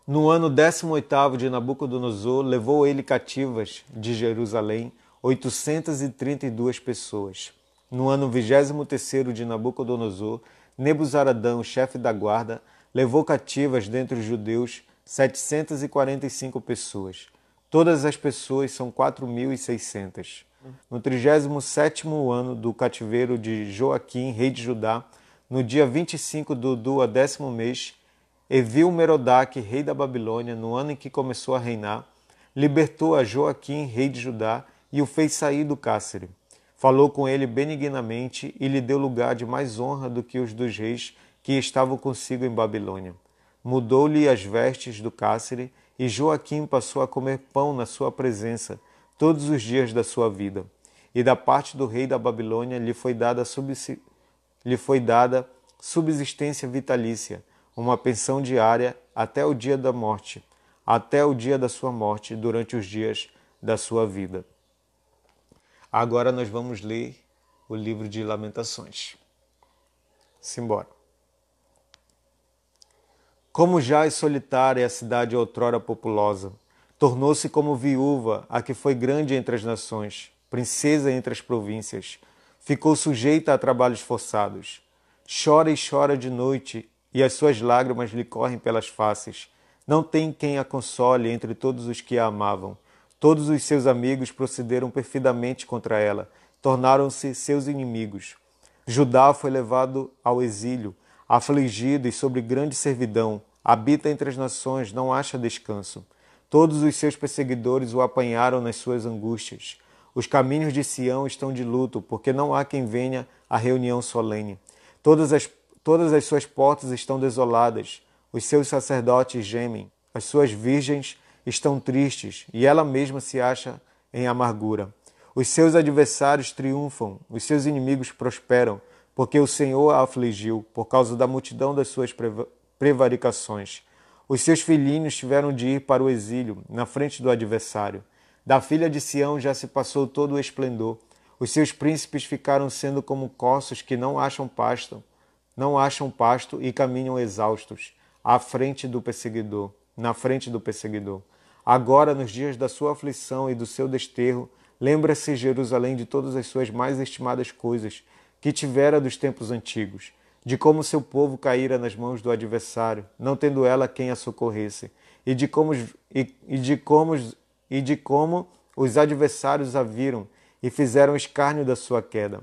No ano 18º de Nabucodonosor, levou ele cativas de Jerusalém 832 pessoas. No ano 23º de Nabucodonosor, Nebuzaradão, chefe da guarda, levou cativas dentre os judeus 745 pessoas. Todas as pessoas são 4.600. No 37º ano do cativeiro de Joaquim, rei de Judá, no dia 25 do 10º mês, Evil-Merodach, rei da Babilônia, no ano em que começou a reinar, libertou a Joaquim, rei de Judá, e o fez sair do cárcere. Falou com ele benignamente e lhe deu lugar de mais honra do que os dos reis que estavam consigo em Babilônia. Mudou-lhe as vestes do cárcere e Joaquim passou a comer pão na sua presença todos os dias da sua vida. E da parte do rei da Babilônia lhe foi dada subsistência vitalícia, uma pensão diária até o dia da morte, até o dia da sua morte, durante os dias da sua vida. Agora nós vamos ler o livro de Lamentações. Simbora. Como já é solitária a cidade outrora populosa, tornou-se como viúva a que foi grande entre as nações, princesa entre as províncias, ficou sujeita a trabalhos forçados. Chora e chora de noite, e as suas lágrimas lhe correm pelas faces. Não tem quem a console entre todos os que a amavam. Todos os seus amigos procederam perfidamente contra ela, tornaram-se seus inimigos. Judá foi levado ao exílio, afligido e sob grande servidão, habita entre as nações, não acha descanso. Todos os seus perseguidores o apanharam nas suas angústias. Os caminhos de Sião estão de luto, porque não há quem venha à reunião solene. Todas as suas portas estão desoladas, os seus sacerdotes gemem, as suas virgens estão tristes, e ela mesma se acha em amargura. Os seus adversários triunfam, os seus inimigos prosperam, porque o Senhor a afligiu, por causa da multidão das suas prevaricações. Os seus filhinhos tiveram de ir para o exílio, na frente do adversário. Da filha de Sião já se passou todo o esplendor. Os seus príncipes ficaram sendo como corços que não acham pasto e caminham exaustos, na frente do perseguidor. Agora, nos dias da sua aflição e do seu desterro, lembra-se Jerusalém de todas as suas mais estimadas coisas que tivera dos tempos antigos, de como seu povo caíra nas mãos do adversário, não tendo ela quem a socorresse, e de como os adversários a viram e fizeram escárnio da sua queda.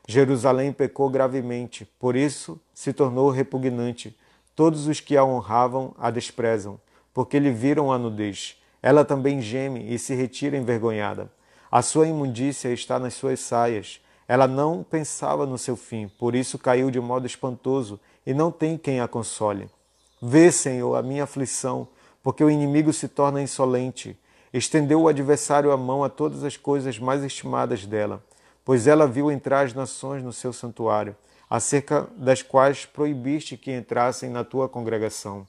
Jerusalém pecou gravemente, por isso se tornou repugnante. Todos os que a honravam a desprezam, porque lhe viram a nudez. Ela também geme e se retira envergonhada. A sua imundícia está nas suas saias. Ela não pensava no seu fim, por isso caiu de modo espantoso e não tem quem a console. Vê, Senhor, a minha aflição, porque o inimigo se torna insolente. Estendeu o adversário a mão a todas as coisas mais estimadas dela, pois ela viu entrar as nações no seu santuário, acerca das quais proibiste que entrassem na tua congregação.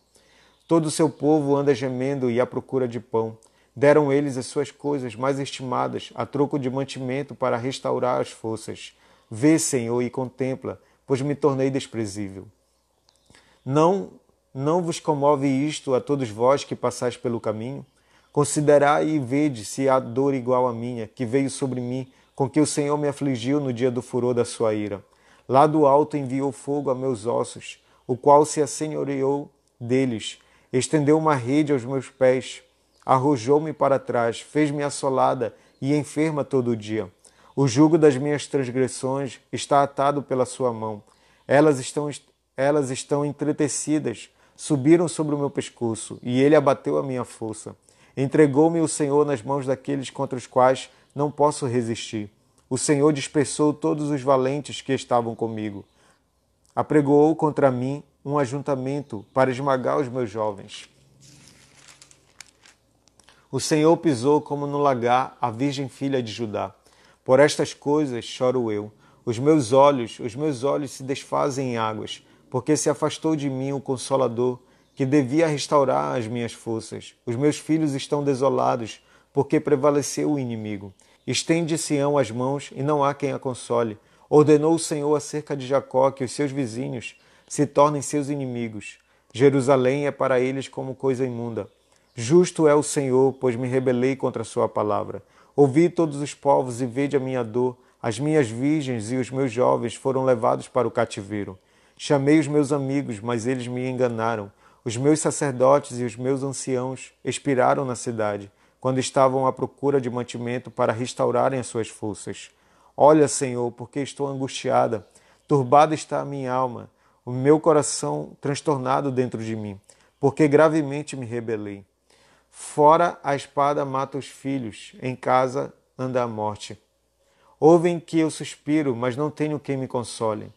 Todo o seu povo anda gemendo e à procura de pão. Deram eles as suas coisas mais estimadas a troco de mantimento para restaurar as forças. Vê, Senhor, e contempla, pois me tornei desprezível. Não não vos comove isto a todos vós que passais pelo caminho? Considerai e vede se há dor igual à minha, que veio sobre mim, com que o Senhor me afligiu no dia do furor da sua ira. Lá do alto enviou fogo a meus ossos, o qual se assenhoreou deles. Estendeu uma rede aos meus pés, arrojou-me para trás, fez-me assolada e enferma todo o dia. O jugo das minhas transgressões está atado pela sua mão. Elas estão entretecidas, subiram sobre o meu pescoço, e ele abateu a minha força. Entregou-me o Senhor nas mãos daqueles contra os quais não posso resistir. O Senhor dispersou todos os valentes que estavam comigo. Apregoou contra mim um ajuntamento para esmagar os meus jovens. O Senhor pisou como no lagar a virgem filha de Judá. Por estas coisas choro eu. Os meus olhos se desfazem em águas, porque se afastou de mim o Consolador, que devia restaurar as minhas forças. Os meus filhos estão desolados, porque prevaleceu o inimigo. Estende Sião as mãos, e não há quem a console. Ordenou o Senhor acerca de Jacó que os seus vizinhos se tornem seus inimigos. Jerusalém é para eles como coisa imunda. Justo é o Senhor, pois me rebelei contra a sua palavra. Ouvi todos os povos e vede a minha dor. As minhas virgens e os meus jovens foram levados para o cativeiro. Chamei os meus amigos, mas eles me enganaram. Os meus sacerdotes e os meus anciãos expiraram na cidade, quando estavam à procura de mantimento para restaurarem as suas forças. Olha, Senhor, porque estou angustiada. Turbada está a minha alma, o meu coração transtornado dentro de mim, porque gravemente me rebelei. Fora a espada mata os filhos, em casa anda a morte. Ouvem que eu suspiro, mas não tenho quem me console.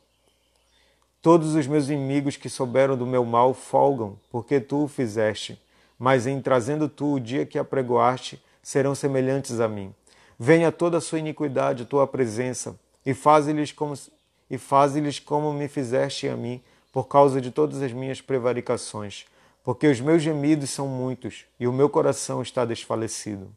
Todos os meus inimigos que souberam do meu mal folgam, porque tu o fizeste. Mas em trazendo tu o dia que apregoaste, serão semelhantes a mim. Venha toda a sua iniquidade à tua presença, e faze-lhes como me fizeste a mim, por causa de todas as minhas prevaricações. Porque os meus gemidos são muitos, e o meu coração está desfalecido.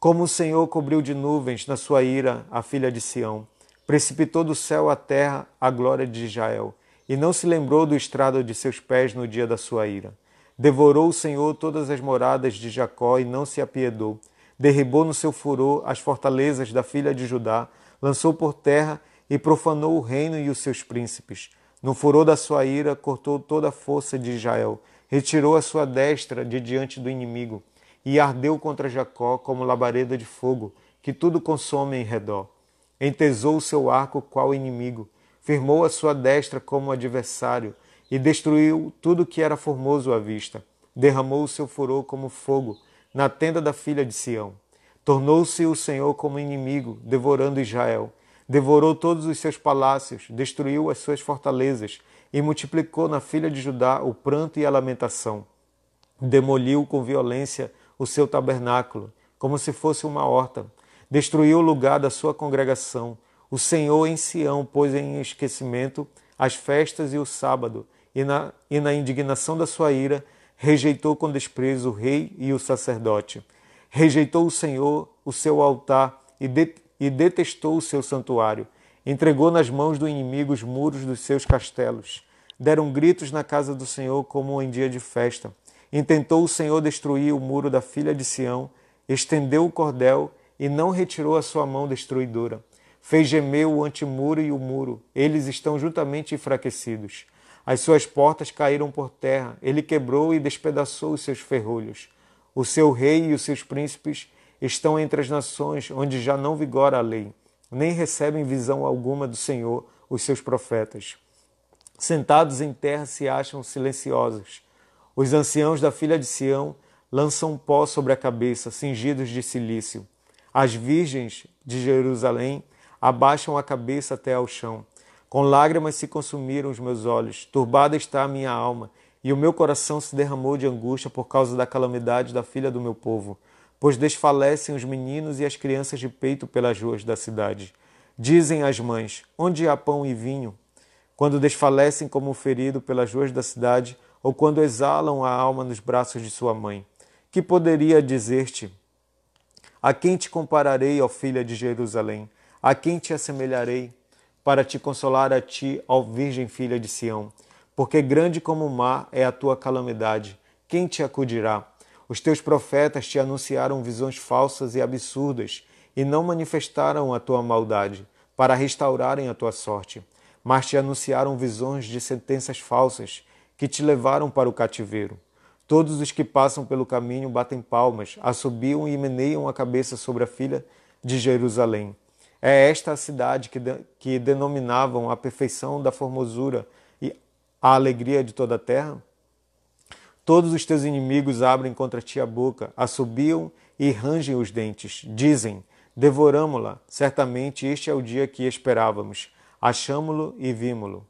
Como o Senhor cobriu de nuvens na sua ira a filha de Sião, precipitou do céu à terra a glória de Israel, e não se lembrou do estrado de seus pés no dia da sua ira. Devorou o Senhor todas as moradas de Jacó e não se apiedou. Derribou no seu furor as fortalezas da filha de Judá, lançou por terra e profanou o reino e os seus príncipes. No furor da sua ira, cortou toda a força de Israel, retirou a sua destra de diante do inimigo, e ardeu contra Jacó como labareda de fogo, que tudo consome em redor. Entesou o seu arco qual inimigo, firmou a sua destra como adversário, e destruiu tudo que era formoso à vista. Derramou o seu furor como fogo na tenda da filha de Sião. Tornou-se o Senhor como inimigo, devorando Israel. Devorou todos os seus palácios, destruiu as suas fortalezas, e multiplicou na filha de Judá o pranto e a lamentação. Demoliu com violência o seu tabernáculo, como se fosse uma horta. Destruiu o lugar da sua congregação. O Senhor em Sião pôs em esquecimento as festas e o sábado, e na indignação da sua ira, rejeitou com desprezo o rei e o sacerdote. Rejeitou o Senhor o seu altar e detestou o seu santuário. Entregou nas mãos do inimigo os muros dos seus castelos. Deram gritos na casa do Senhor como em dia de festa. Intentou o Senhor destruir o muro da filha de Sião, estendeu o cordel e não retirou a sua mão destruidora. Fez gemer o antemuro e o muro, eles estão juntamente enfraquecidos. As suas portas caíram por terra, ele quebrou e despedaçou os seus ferrolhos. O seu rei e os seus príncipes estão entre as nações onde já não vigora a lei, nem recebem visão alguma do Senhor os seus profetas. Sentados em terra se acham silenciosos. Os anciãos da filha de Sião lançam pó sobre a cabeça, cingidos de cilício. As virgens de Jerusalém abaixam a cabeça até ao chão. Com lágrimas se consumiram os meus olhos, turbada está a minha alma, e o meu coração se derramou de angústia por causa da calamidade da filha do meu povo, pois desfalecem os meninos e as crianças de peito pelas ruas da cidade. Dizem as mães, onde há pão e vinho? Quando desfalecem como ferido pelas ruas da cidade, ou quando exalam a alma nos braços de sua mãe. Que poderia dizer-te? A quem te compararei, ó filha de Jerusalém? A quem te assemelharei para te consolar a ti, ó virgem filha de Sião? Porque grande como o mar é a tua calamidade. Quem te acudirá? Os teus profetas te anunciaram visões falsas e absurdas, e não manifestaram a tua maldade, para restaurarem a tua sorte, mas te anunciaram visões de sentenças falsas, que te levaram para o cativeiro. Todos os que passam pelo caminho batem palmas, assobiam e meneiam a cabeça sobre a filha de Jerusalém. É esta a cidade que denominavam a perfeição da formosura e a alegria de toda a terra? Todos os teus inimigos abrem contra ti a boca, assobiam e rangem os dentes. Dizem, devoramo-la, certamente este é o dia que esperávamos. Achamo-lo e vimo-lo.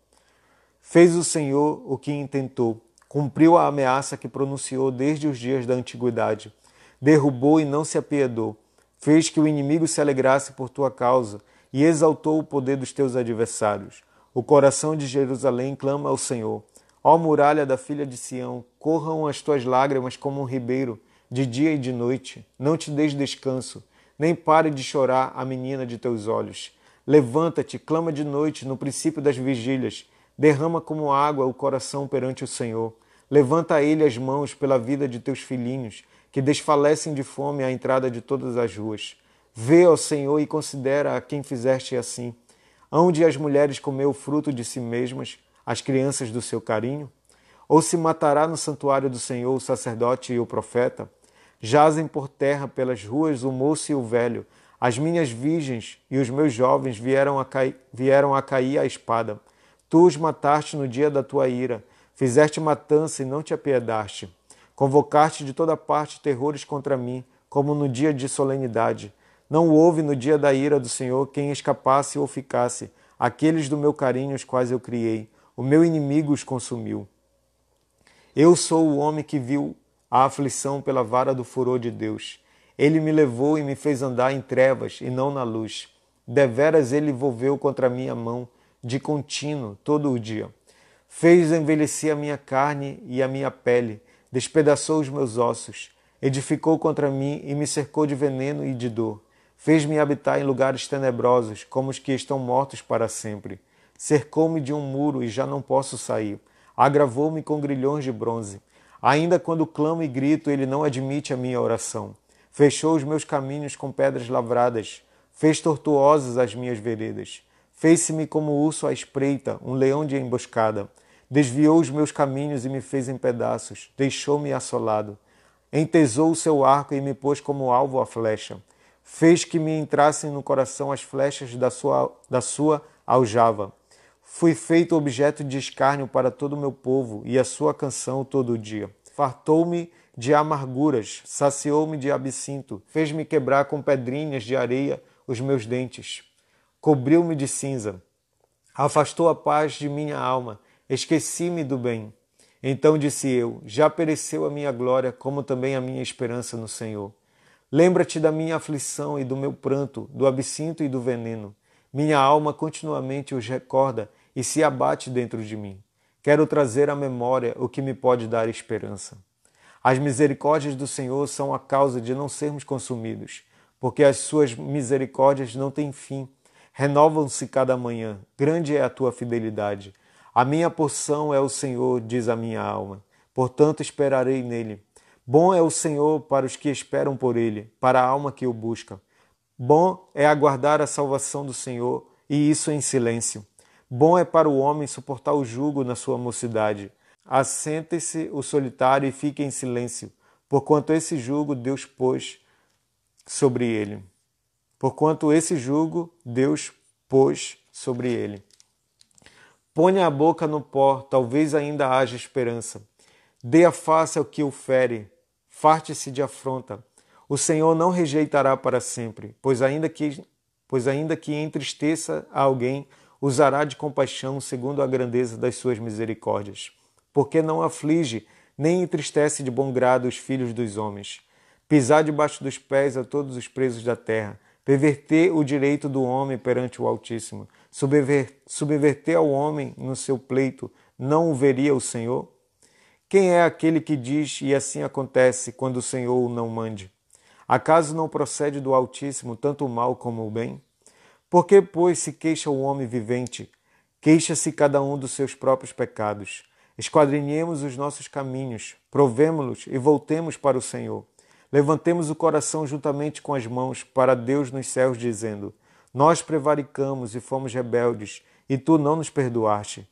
Fez o Senhor o que intentou, cumpriu a ameaça que pronunciou desde os dias da antiguidade. Derrubou e não se apiedou. Fez que o inimigo se alegrasse por tua causa e exaltou o poder dos teus adversários. O coração de Jerusalém clama ao Senhor. Ó muralha da filha de Sião, corram as tuas lágrimas como um ribeiro, de dia e de noite. Não te deis descanso, nem pare de chorar a menina de teus olhos. Levanta-te, clama de noite, no princípio das vigílias. Derrama como água o coração perante o Senhor. Levanta a ele as mãos pela vida de teus filhinhos, que desfalecem de fome à entrada de todas as ruas. Vê, ó Senhor, e considera a quem fizeste assim. Hão de as mulheres comer o fruto de si mesmas, as crianças do seu carinho? Ou se matará no santuário do Senhor o sacerdote e o profeta? Jazem por terra pelas ruas o moço e o velho. As minhas virgens e os meus jovens vieram a cair à espada. Tu os mataste no dia da tua ira. Fizeste matança e não te apiedaste. Convocaste de toda parte terrores contra mim, como no dia de solenidade. Não houve no dia da ira do Senhor quem escapasse ou ficasse, aqueles do meu carinho os quais eu criei. O meu inimigo os consumiu. Eu sou o homem que viu a aflição pela vara do furor de Deus. Ele me levou e me fez andar em trevas e não na luz. Deveras ele volveu contra mim a mão, de contínuo, todo o dia. Fez envelhecer a minha carne e a minha pele, despedaçou os meus ossos, edificou contra mim e me cercou de veneno e de dor. Fez-me habitar em lugares tenebrosos, como os que estão mortos para sempre. Cercou-me de um muro e já não posso sair. Agravou-me com grilhões de bronze. Ainda quando clamo e grito, ele não admite a minha oração. Fechou os meus caminhos com pedras lavradas. Fez tortuosas as minhas veredas. Fez-se-me como urso à espreita, um leão de emboscada. Desviou os meus caminhos e me fez em pedaços. Deixou-me assolado. Entesou o seu arco e me pôs como alvo a flecha. Fez que me entrassem no coração as flechas da sua aljava. Fui feito objeto de escárnio para todo o meu povo e a sua canção todo o dia. Fartou-me de amarguras, saciou-me de absinto, fez-me quebrar com pedrinhas de areia os meus dentes. Cobriu-me de cinza, afastou a paz de minha alma, esqueci-me do bem. Então disse eu, já pereceu a minha glória, como também a minha esperança no Senhor. Lembra-te da minha aflição e do meu pranto, do absinto e do veneno. Minha alma continuamente os recorda e se abate dentro de mim. Quero trazer à memória o que me pode dar esperança. As misericórdias do Senhor são a causa de não sermos consumidos, porque as suas misericórdias não têm fim. Renovam-se cada manhã. Grande é a tua fidelidade. A minha porção é o Senhor, diz a minha alma. Portanto, esperarei nele. Bom é o Senhor para os que esperam por ele, para a alma que o busca. Bom é aguardar a salvação do Senhor, e isso em silêncio. Bom é para o homem suportar o jugo na sua mocidade. Assente-se o solitário e fique em silêncio, porquanto esse jugo Deus pôs sobre ele. Porquanto esse jugo Deus pôs sobre ele. Ponha a boca no pó, talvez ainda haja esperança. Dê a face ao que o fere, farte-se de afronta. O Senhor não rejeitará para sempre, pois ainda que entristeça a alguém, usará de compaixão segundo a grandeza das suas misericórdias. Porque não aflige, nem entristece de bom grado os filhos dos homens. Pisar debaixo dos pés a todos os presos da terra, perverter o direito do homem perante o Altíssimo, subverter ao homem no seu pleito, não o veria o Senhor? Quem é aquele que diz, e assim acontece, quando o Senhor o não mande? Acaso não procede do Altíssimo tanto o mal como o bem? Por que, pois, se queixa o homem vivente? Queixa-se cada um dos seus próprios pecados. Esquadrinhemos os nossos caminhos, provemo-los e voltemos para o Senhor. Levantemos o coração juntamente com as mãos para Deus nos céus, dizendo: Nós prevaricamos e fomos rebeldes, e tu não nos perdoaste.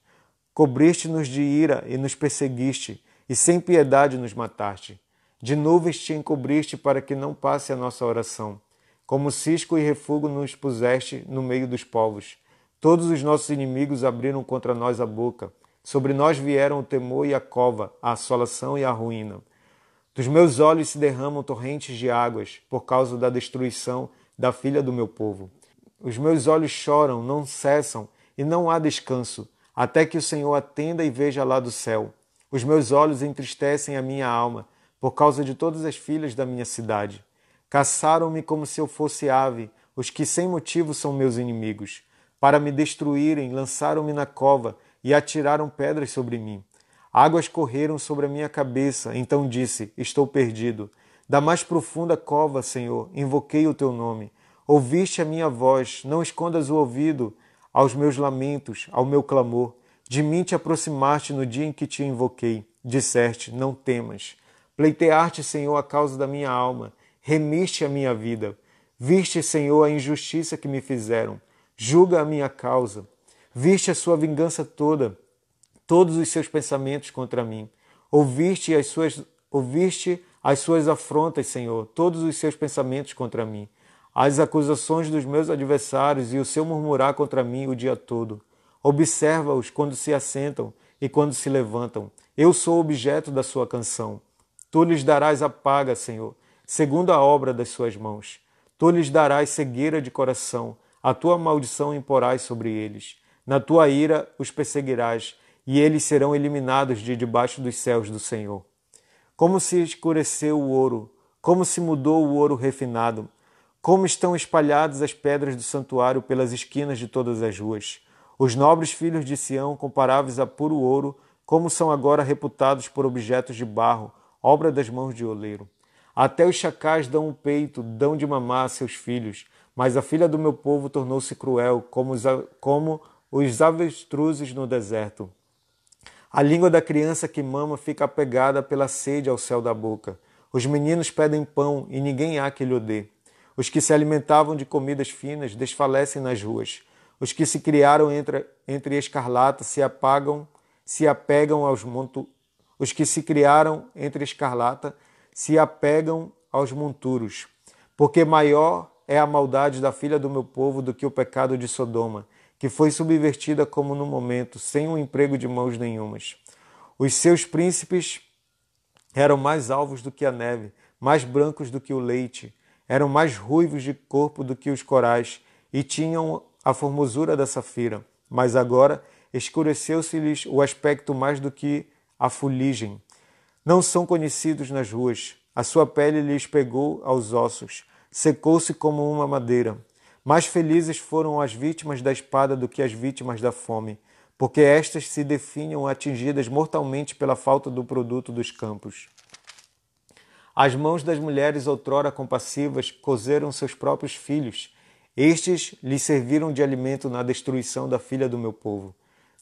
Cobriste-nos de ira e nos perseguiste, e sem piedade nos mataste. De nuvens te encobriste para que não passe a nossa oração. Como cisco e refúgio nos puseste no meio dos povos. Todos os nossos inimigos abriram contra nós a boca. Sobre nós vieram o temor e a cova, a assolação e a ruína. Dos meus olhos se derramam torrentes de águas, por causa da destruição da filha do meu povo. Os meus olhos choram, não cessam, e não há descanso, até que o Senhor atenda e veja lá do céu. Os meus olhos entristecem a minha alma, por causa de todas as filhas da minha cidade. Caçaram-me como se eu fosse ave, os que sem motivo são meus inimigos. Para me destruírem, lançaram-me na cova e atiraram pedras sobre mim. Águas correram sobre a minha cabeça, então disse: Estou perdido. Da mais profunda cova, Senhor, invoquei o teu nome. Ouviste a minha voz, não escondas o ouvido aos meus lamentos, ao meu clamor. De mim te aproximaste no dia em que te invoquei. Disseste: Não temas. Pleiteaste, Senhor, a causa da minha alma. Remiste a minha vida. Viste, Senhor, a injustiça que me fizeram. Julga a minha causa. Viste a sua vingança toda, todos os seus pensamentos contra mim. Ouviste as suas afrontas, Senhor, todos os seus pensamentos contra mim. As acusações dos meus adversários e o seu murmurar contra mim o dia todo. Observa-os quando se assentam e quando se levantam. Eu sou objeto da sua canção. Tu lhes darás a paga, Senhor, segundo a obra das suas mãos. Tu lhes darás cegueira de coração, a tua maldição imporás sobre eles. Na tua ira os perseguirás, e eles serão eliminados de debaixo dos céus do Senhor. Como se escureceu o ouro, como se mudou o ouro refinado, como estão espalhadas as pedras do santuário pelas esquinas de todas as ruas. Os nobres filhos de Sião, comparáveis a puro ouro, como são agora reputados por objetos de barro, obra das mãos de oleiro. Até os chacais dão o peito, dão de mamar a seus filhos, mas a filha do meu povo tornou-se cruel, como os avestruzes no deserto. A língua da criança que mama fica apegada pela sede ao céu da boca. Os meninos pedem pão e ninguém há que lhe dê. Os que se alimentavam de comidas finas desfalecem nas ruas. Os que se criaram entre escarlata se apegam aos Os que se criaram entre escarlata se apegam aos monturos, porque maior é a maldade da filha do meu povo do que o pecado de Sodoma, que foi subvertida como no momento, sem um emprego de mãos nenhumas. Os seus príncipes eram mais alvos do que a neve, mais brancos do que o leite, eram mais ruivos de corpo do que os corais, e tinham a formosura da safira. Mas agora escureceu-se-lhes o aspecto mais do que a fuligem. Não são conhecidos nas ruas, a sua pele lhes pegou aos ossos, secou-se como uma madeira. Mais felizes foram as vítimas da espada do que as vítimas da fome, porque estas se definham atingidas mortalmente pela falta do produto dos campos. As mãos das mulheres outrora compassivas cozeram seus próprios filhos. Estes lhes serviram de alimento na destruição da filha do meu povo.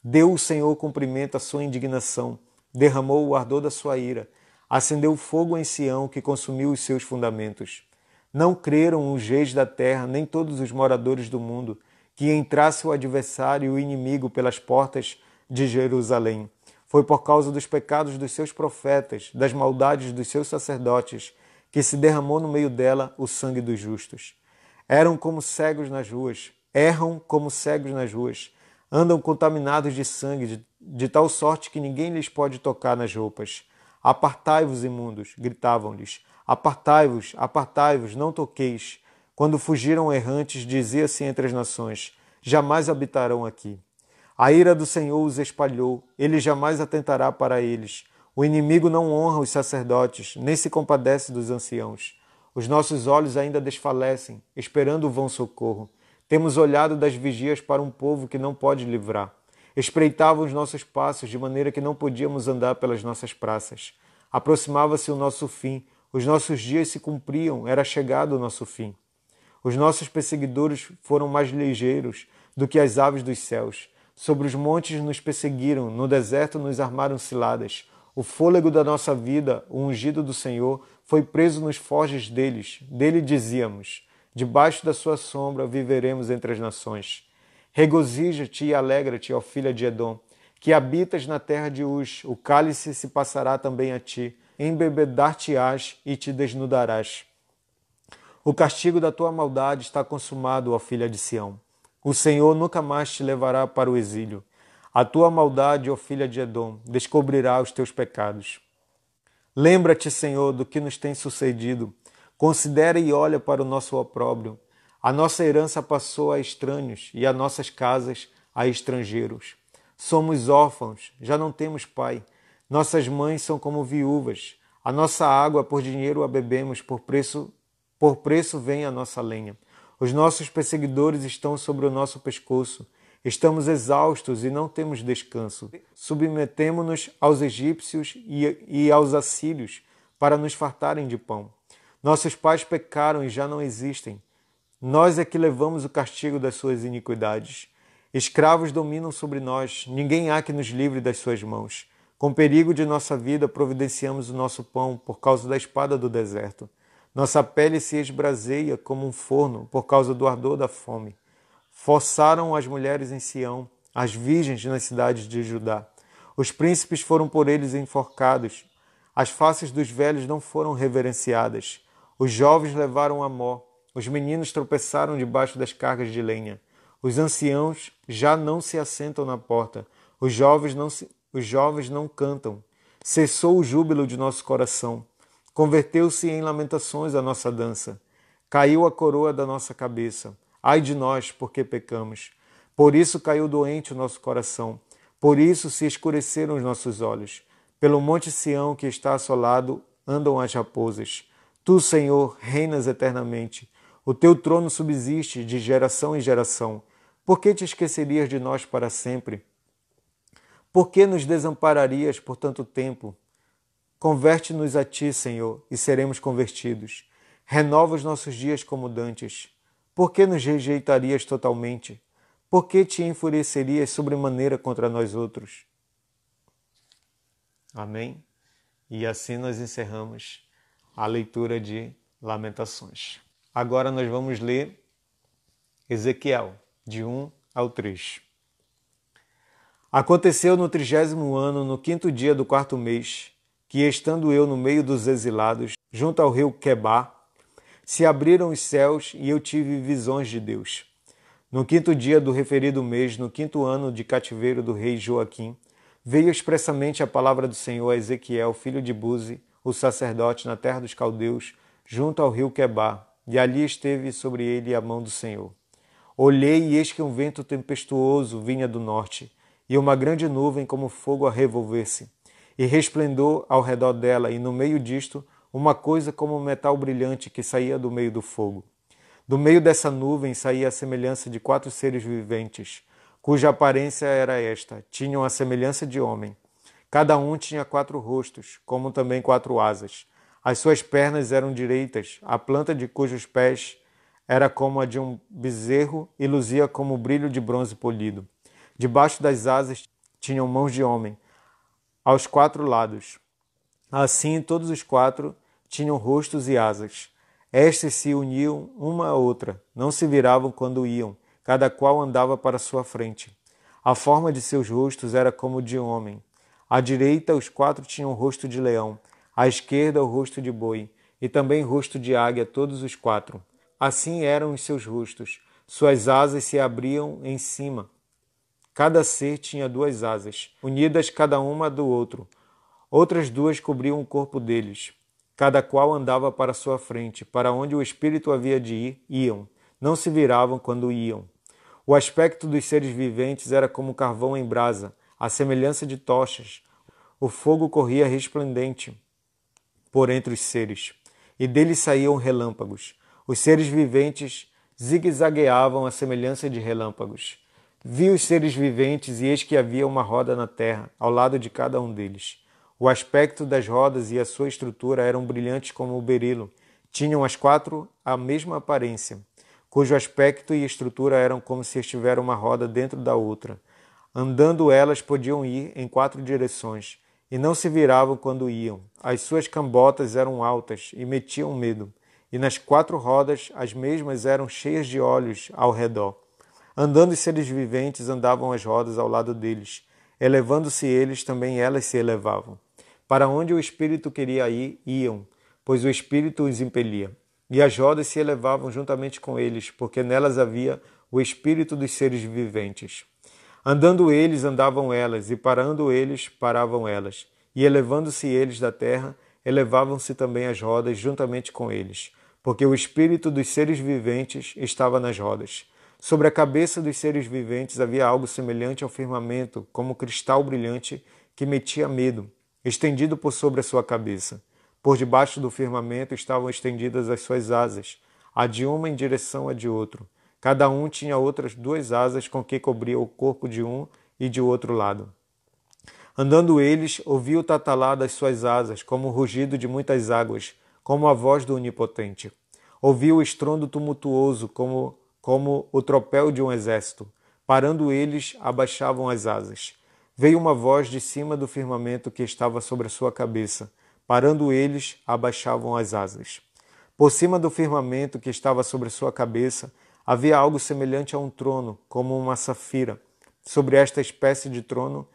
Deu o Senhor cumprimento à sua indignação, derramou o ardor da sua ira, acendeu fogo em Sião que consumiu os seus fundamentos. Não creram os reis da terra, nem todos os moradores do mundo, que entrasse o adversário e o inimigo pelas portas de Jerusalém. Foi por causa dos pecados dos seus profetas, das maldades dos seus sacerdotes, que se derramou no meio dela o sangue dos justos. Eram como cegos nas ruas, erram como cegos nas ruas, andam contaminados de sangue, de tal sorte que ninguém lhes pode tocar nas roupas. Apartai-vos, imundos, gritavam-lhes. Apartai-vos, apartai-vos, não toqueis. Quando fugiram errantes, dizia-se entre as nações: jamais habitarão aqui. A ira do Senhor os espalhou, ele jamais atentará para eles. O inimigo não honra os sacerdotes, nem se compadece dos anciãos. Os nossos olhos ainda desfalecem, esperando o vão socorro. Temos olhado das vigias para um povo que não pode livrar. Espreitavam os nossos passos de maneira que não podíamos andar pelas nossas praças. Aproximava-se o nosso fim, os nossos dias se cumpriam, era chegado o nosso fim. Os nossos perseguidores foram mais ligeiros do que as aves dos céus. Sobre os montes nos perseguiram, no deserto nos armaram ciladas. O fôlego da nossa vida, o ungido do Senhor, foi preso nos forjes deles. Dele dizíamos: debaixo da sua sombra viveremos entre as nações. Regozija-te e alegra-te, ó filha de Edom, que habitas na terra de Uz. O cálice se passará também a ti. Embebedar-te-ás e te desnudarás. O castigo da tua maldade está consumado, ó filha de Sião. O Senhor nunca mais te levará para o exílio. A tua maldade, ó filha de Edom, descobrirá os teus pecados. Lembra-te, Senhor, do que nos tem sucedido. Considera e olha para o nosso opróbrio. A nossa herança passou a estranhos e as nossas casas a estrangeiros. Somos órfãos, já não temos pai. Nossas mães são como viúvas. A nossa água por dinheiro a bebemos, por preço vem a nossa lenha. Os nossos perseguidores estão sobre o nosso pescoço. Estamos exaustos e não temos descanso. Submetemo-nos aos egípcios e aos assírios para nos fartarem de pão. Nossos pais pecaram e já não existem. Nós é que levamos o castigo das suas iniquidades. Escravos dominam sobre nós, ninguém há que nos livre das suas mãos. Com perigo de nossa vida providenciamos o nosso pão por causa da espada do deserto. Nossa pele se esbraseia como um forno por causa do ardor da fome. Forçaram as mulheres em Sião, as virgens nas cidades de Judá. Os príncipes foram por eles enforcados. As faces dos velhos não foram reverenciadas. Os jovens levaram a mó. Os meninos tropeçaram debaixo das cargas de lenha. Os anciãos já não se assentam na porta. Os jovens não cantam. Cessou o júbilo de nosso coração. Converteu-se em lamentações a nossa dança. Caiu a coroa da nossa cabeça. Ai de nós, porque pecamos. Por isso caiu doente o nosso coração. Por isso se escureceram os nossos olhos. Pelo monte Sião que está assolado andam as raposas. Tu, Senhor, reinas eternamente. O teu trono subsiste de geração em geração. Por que te esquecerias de nós para sempre? Por que nos desampararias por tanto tempo? Converte-nos a ti, Senhor, e seremos convertidos. Renova os nossos dias como dantes. Por que nos rejeitarias totalmente? Por que te enfurecerias sobremaneira contra nós outros? Amém? E assim nós encerramos a leitura de Lamentações. Agora nós vamos ler Ezequiel, de 1 ao 3. Aconteceu no 30º ano, no 5º dia do 4º mês, que, estando eu no meio dos exilados, junto ao rio Quebar, se abriram os céus e eu tive visões de Deus. No 5º dia do referido mês, no 5º ano de cativeiro do rei Joaquim, veio expressamente a palavra do Senhor a Ezequiel, filho de Buzi, o sacerdote, na terra dos caldeus, junto ao rio Quebar, e ali esteve sobre ele a mão do Senhor. Olhei e eis que um vento tempestuoso vinha do norte, e uma grande nuvem como fogo a revolver-se, e resplendor ao redor dela, e no meio disto, uma coisa como um metal brilhante que saía do meio do fogo. Do meio dessa nuvem saía a semelhança de 4 seres viventes, cuja aparência era esta: tinham a semelhança de homem. Cada um tinha 4 rostos, como também 4 asas. As suas pernas eram direitas, a planta de cujos pés era como a de um bezerro e luzia como o brilho de bronze polido. Debaixo das asas tinham mãos de homem, aos 4 lados. Assim, todos os 4 tinham rostos e asas. Estas se uniam uma à outra, não se viravam quando iam, cada qual andava para sua frente. A forma de seus rostos era como de homem. À direita, os 4 tinham o rosto de leão, à esquerda, o rosto de boi, e também rosto de águia, todos os 4. Assim eram os seus rostos. Suas asas se abriam em cima. Cada ser tinha 2 asas, unidas cada uma do outro. Outras 2 cobriam o corpo deles. Cada qual andava para sua frente, para onde o espírito havia de ir, iam. Não se viravam quando iam. O aspecto dos seres viventes era como carvão em brasa, à semelhança de tochas. O fogo corria resplendente por entre os seres, e deles saíam relâmpagos. Os seres viventes zigue-zagueavam à semelhança de relâmpagos. Vi os seres viventes, e eis que havia uma roda na terra, ao lado de cada um deles. O aspecto das rodas e a sua estrutura eram brilhantes como o berilo. Tinham as 4 a mesma aparência, cujo aspecto e estrutura eram como se estivesse uma roda dentro da outra. Andando elas podiam ir em 4 direções, e não se viravam quando iam. As suas cambotas eram altas e metiam medo, e nas 4 rodas as mesmas eram cheias de olhos ao redor. Andando os seres viventes, andavam as rodas ao lado deles. Elevando-se eles, também elas se elevavam. Para onde o Espírito queria ir, iam, pois o Espírito os impelia. E as rodas se elevavam juntamente com eles, porque nelas havia o Espírito dos seres viventes. Andando eles, andavam elas, e parando eles, paravam elas. E elevando-se eles da terra, elevavam-se também as rodas juntamente com eles, porque o Espírito dos seres viventes estava nas rodas. Sobre a cabeça dos seres viventes havia algo semelhante ao firmamento, como cristal brilhante, que metia medo, estendido por sobre a sua cabeça. Por debaixo do firmamento estavam estendidas as suas asas, a de uma em direção à de outro. Cada um tinha outras 2 asas com que cobria o corpo de um e de outro lado. Andando eles, ouviu o tatalar das suas asas, como o rugido de muitas águas, como a voz do Onipotente. Ouviu o estrondo tumultuoso, como o tropel de um exército. Parando eles, abaixavam as asas. Veio uma voz de cima do firmamento que estava sobre a sua cabeça. Parando eles, abaixavam as asas. Por cima do firmamento que estava sobre a sua cabeça, havia algo semelhante a um trono, como uma safira. Sobre esta espécie de trono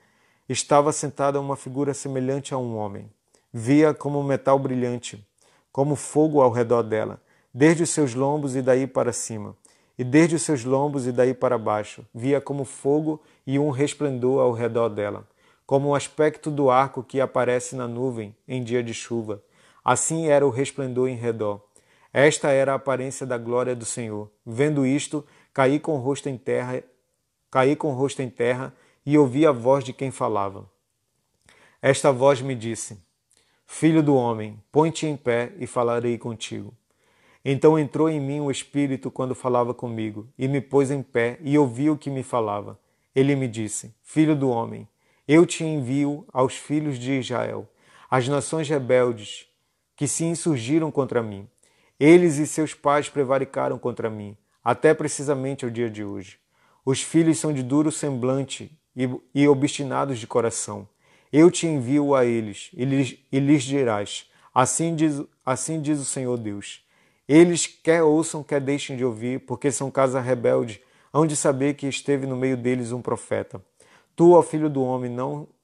estava sentada uma figura semelhante a um homem. Via como metal brilhante, como fogo ao redor dela, desde os seus lombos e daí para cima. E desde os seus lombos e daí para baixo, via como fogo e um resplendor ao redor dela, como o aspecto do arco que aparece na nuvem em dia de chuva. Assim era o resplendor em redor. Esta era a aparência da glória do Senhor. Vendo isto, caí com o rosto em terra e ouvi a voz de quem falava. Esta voz me disse: Filho do homem, põe-te em pé e falarei contigo. Então entrou em mim o Espírito quando falava comigo, e me pôs em pé e ouvi o que me falava. Ele me disse: Filho do homem, eu te envio aos filhos de Israel, às nações rebeldes que se insurgiram contra mim. Eles e seus pais prevaricaram contra mim, até precisamente o dia de hoje. Os filhos são de duro semblante e obstinados de coração. Eu te envio a eles, e lhes dirás: assim diz o Senhor Deus. Eles quer ouçam, quer deixem de ouvir, porque são casa rebelde, hão de saber que esteve no meio deles um profeta. Tu, ó filho do homem,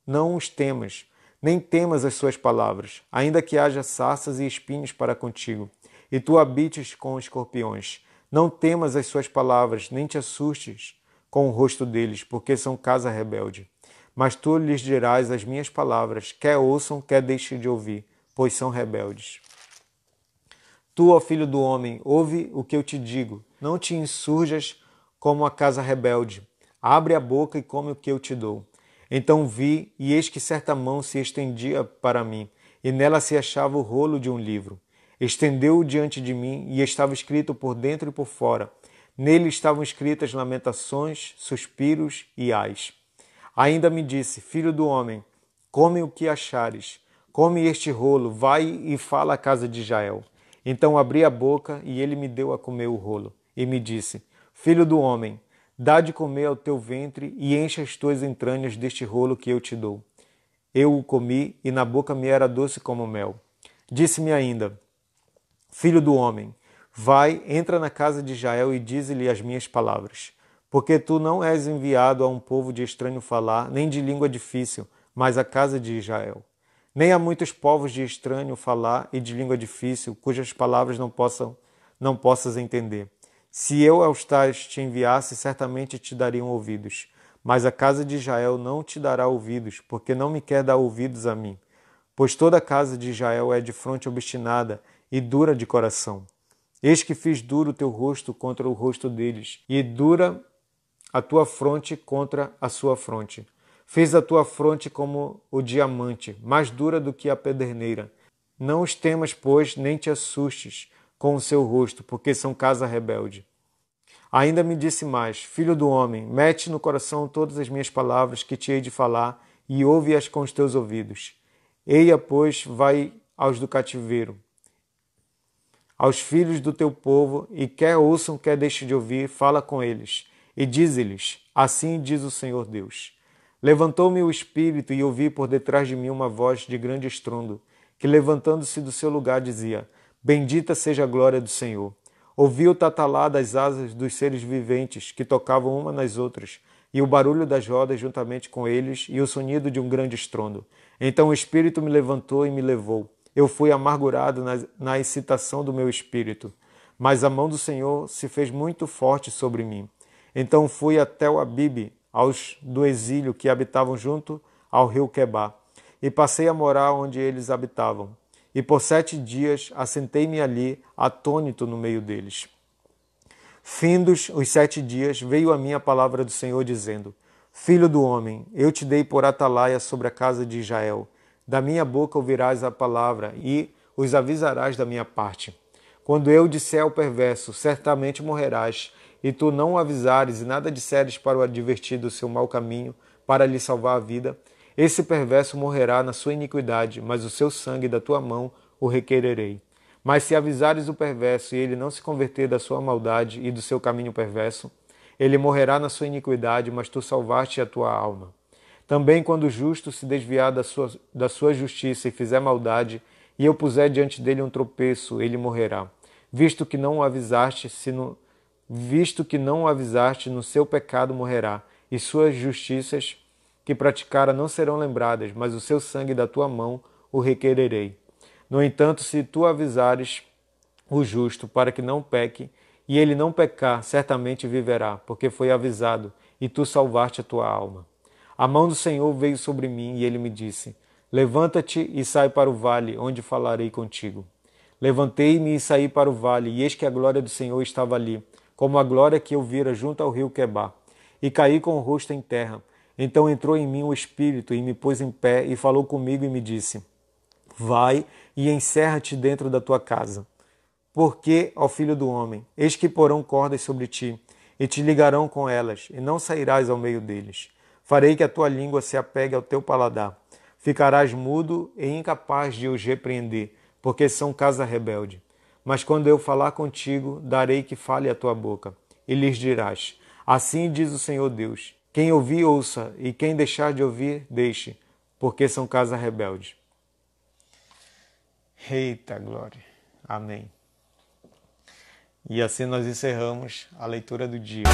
não os temas, nem temas as suas palavras, ainda que haja sarças e espinhos para contigo, e tu habites com escorpiões. Não temas as suas palavras, nem te assustes com o rosto deles, porque são casa rebelde. Mas tu lhes dirás as minhas palavras, quer ouçam, quer deixem de ouvir, pois são rebeldes. Tu, ó filho do homem, ouve o que eu te digo. Não te insurjas como a casa rebelde. Abre a boca e come o que eu te dou. Então vi, e eis que certa mão se estendia para mim, e nela se achava o rolo de um livro. Estendeu-o diante de mim, e estava escrito por dentro e por fora. Nele estavam escritas lamentações, suspiros e ais. Ainda me disse: Filho do homem, come o que achares. Come este rolo, vai e fala à casa de Israel. Então abri a boca e ele me deu a comer o rolo. E me disse: Filho do homem, dá de comer ao teu ventre e enche as tuas entranhas deste rolo que eu te dou. Eu o comi e na boca me era doce como mel. Disse-me ainda: Filho do homem, vai, entra na casa de Israel e dize-lhe as minhas palavras. Porque tu não és enviado a um povo de estranho falar, nem de língua difícil, mas à casa de Israel. Nem há muitos povos de estranho falar e de língua difícil, cujas palavras não possas entender. Se eu aos tais te enviasse, certamente te dariam ouvidos. Mas a casa de Israel não te dará ouvidos, porque não me quer dar ouvidos a mim. Pois toda a casa de Israel é de fronte obstinada e dura de coração. Eis que fiz duro o teu rosto contra o rosto deles, e dura a tua fronte contra a sua fronte. Fiz a tua fronte como o diamante, mais dura do que a pederneira. Não os temas, pois, nem te assustes com o seu rosto, porque são casa rebelde. Ainda me disse mais: Filho do homem, mete no coração todas as minhas palavras que te hei de falar, e ouve-as com os teus ouvidos. Eia, pois, vai aos do cativeiro, aos filhos do teu povo, e quer ouçam, quer deixem de ouvir, fala com eles, e dize-lhes: assim diz o Senhor Deus. Levantou-me o espírito e ouvi por detrás de mim uma voz de grande estrondo, que levantando-se do seu lugar dizia: Bendita seja a glória do Senhor. Ouvi o tatalar das asas dos seres viventes, que tocavam uma nas outras, e o barulho das rodas juntamente com eles, e o sonido de um grande estrondo. Então o Espírito me levantou e me levou. Eu fui amargurado na excitação do meu espírito, mas a mão do Senhor se fez muito forte sobre mim. Então fui até o Abibe, aos do exílio que habitavam junto ao rio Quebar, e passei a morar onde eles habitavam. E por 7 dias assentei-me ali, atônito no meio deles. Findos os 7 dias, veio a mim a palavra do Senhor, dizendo: Filho do homem, eu te dei por atalaia sobre a casa de Israel. Da minha boca ouvirás a palavra e os avisarás da minha parte. Quando eu disser ao perverso, certamente morrerás, e tu não o avisares e nada disseres para o advertir do seu mau caminho, para lhe salvar a vida, esse perverso morrerá na sua iniquidade, mas o seu sangue da tua mão o requererei. Mas se avisares o perverso e ele não se converter da sua maldade e do seu caminho perverso, ele morrerá na sua iniquidade, mas tu salvaste a tua alma. Também quando o justo se desviar da sua justiça e fizer maldade, e eu puser diante dele um tropeço, ele morrerá. Visto que não o avisaste, no seu pecado morrerá, e suas justiças que praticara não serão lembradas, mas o seu sangue da tua mão o requererei. No entanto, se tu avisares o justo para que não peque, e ele não pecar, certamente viverá, porque foi avisado, e tu salvaste a tua alma. A mão do Senhor veio sobre mim, e ele me disse: Levanta-te e sai para o vale, onde falarei contigo. Levantei-me e saí para o vale, e eis que a glória do Senhor estava ali, como a glória que eu vira junto ao rio Quebar. E caí com o rosto em terra. Então entrou em mim o Espírito e me pôs em pé e falou comigo e me disse: Vai e encerra-te dentro da tua casa. Porque, ó filho do homem, eis que porão cordas sobre ti, e te ligarão com elas, e não sairás ao meio deles. Farei que a tua língua se apegue ao teu paladar. Ficarás mudo e incapaz de os repreender, porque são casa rebelde. Mas quando eu falar contigo, darei que fale a tua boca, e lhes dirás: Assim diz o Senhor Deus: Quem ouvir, ouça, e quem deixar de ouvir, deixe, porque são casa rebelde. Eita glória! Amém. E assim nós encerramos a leitura do dia.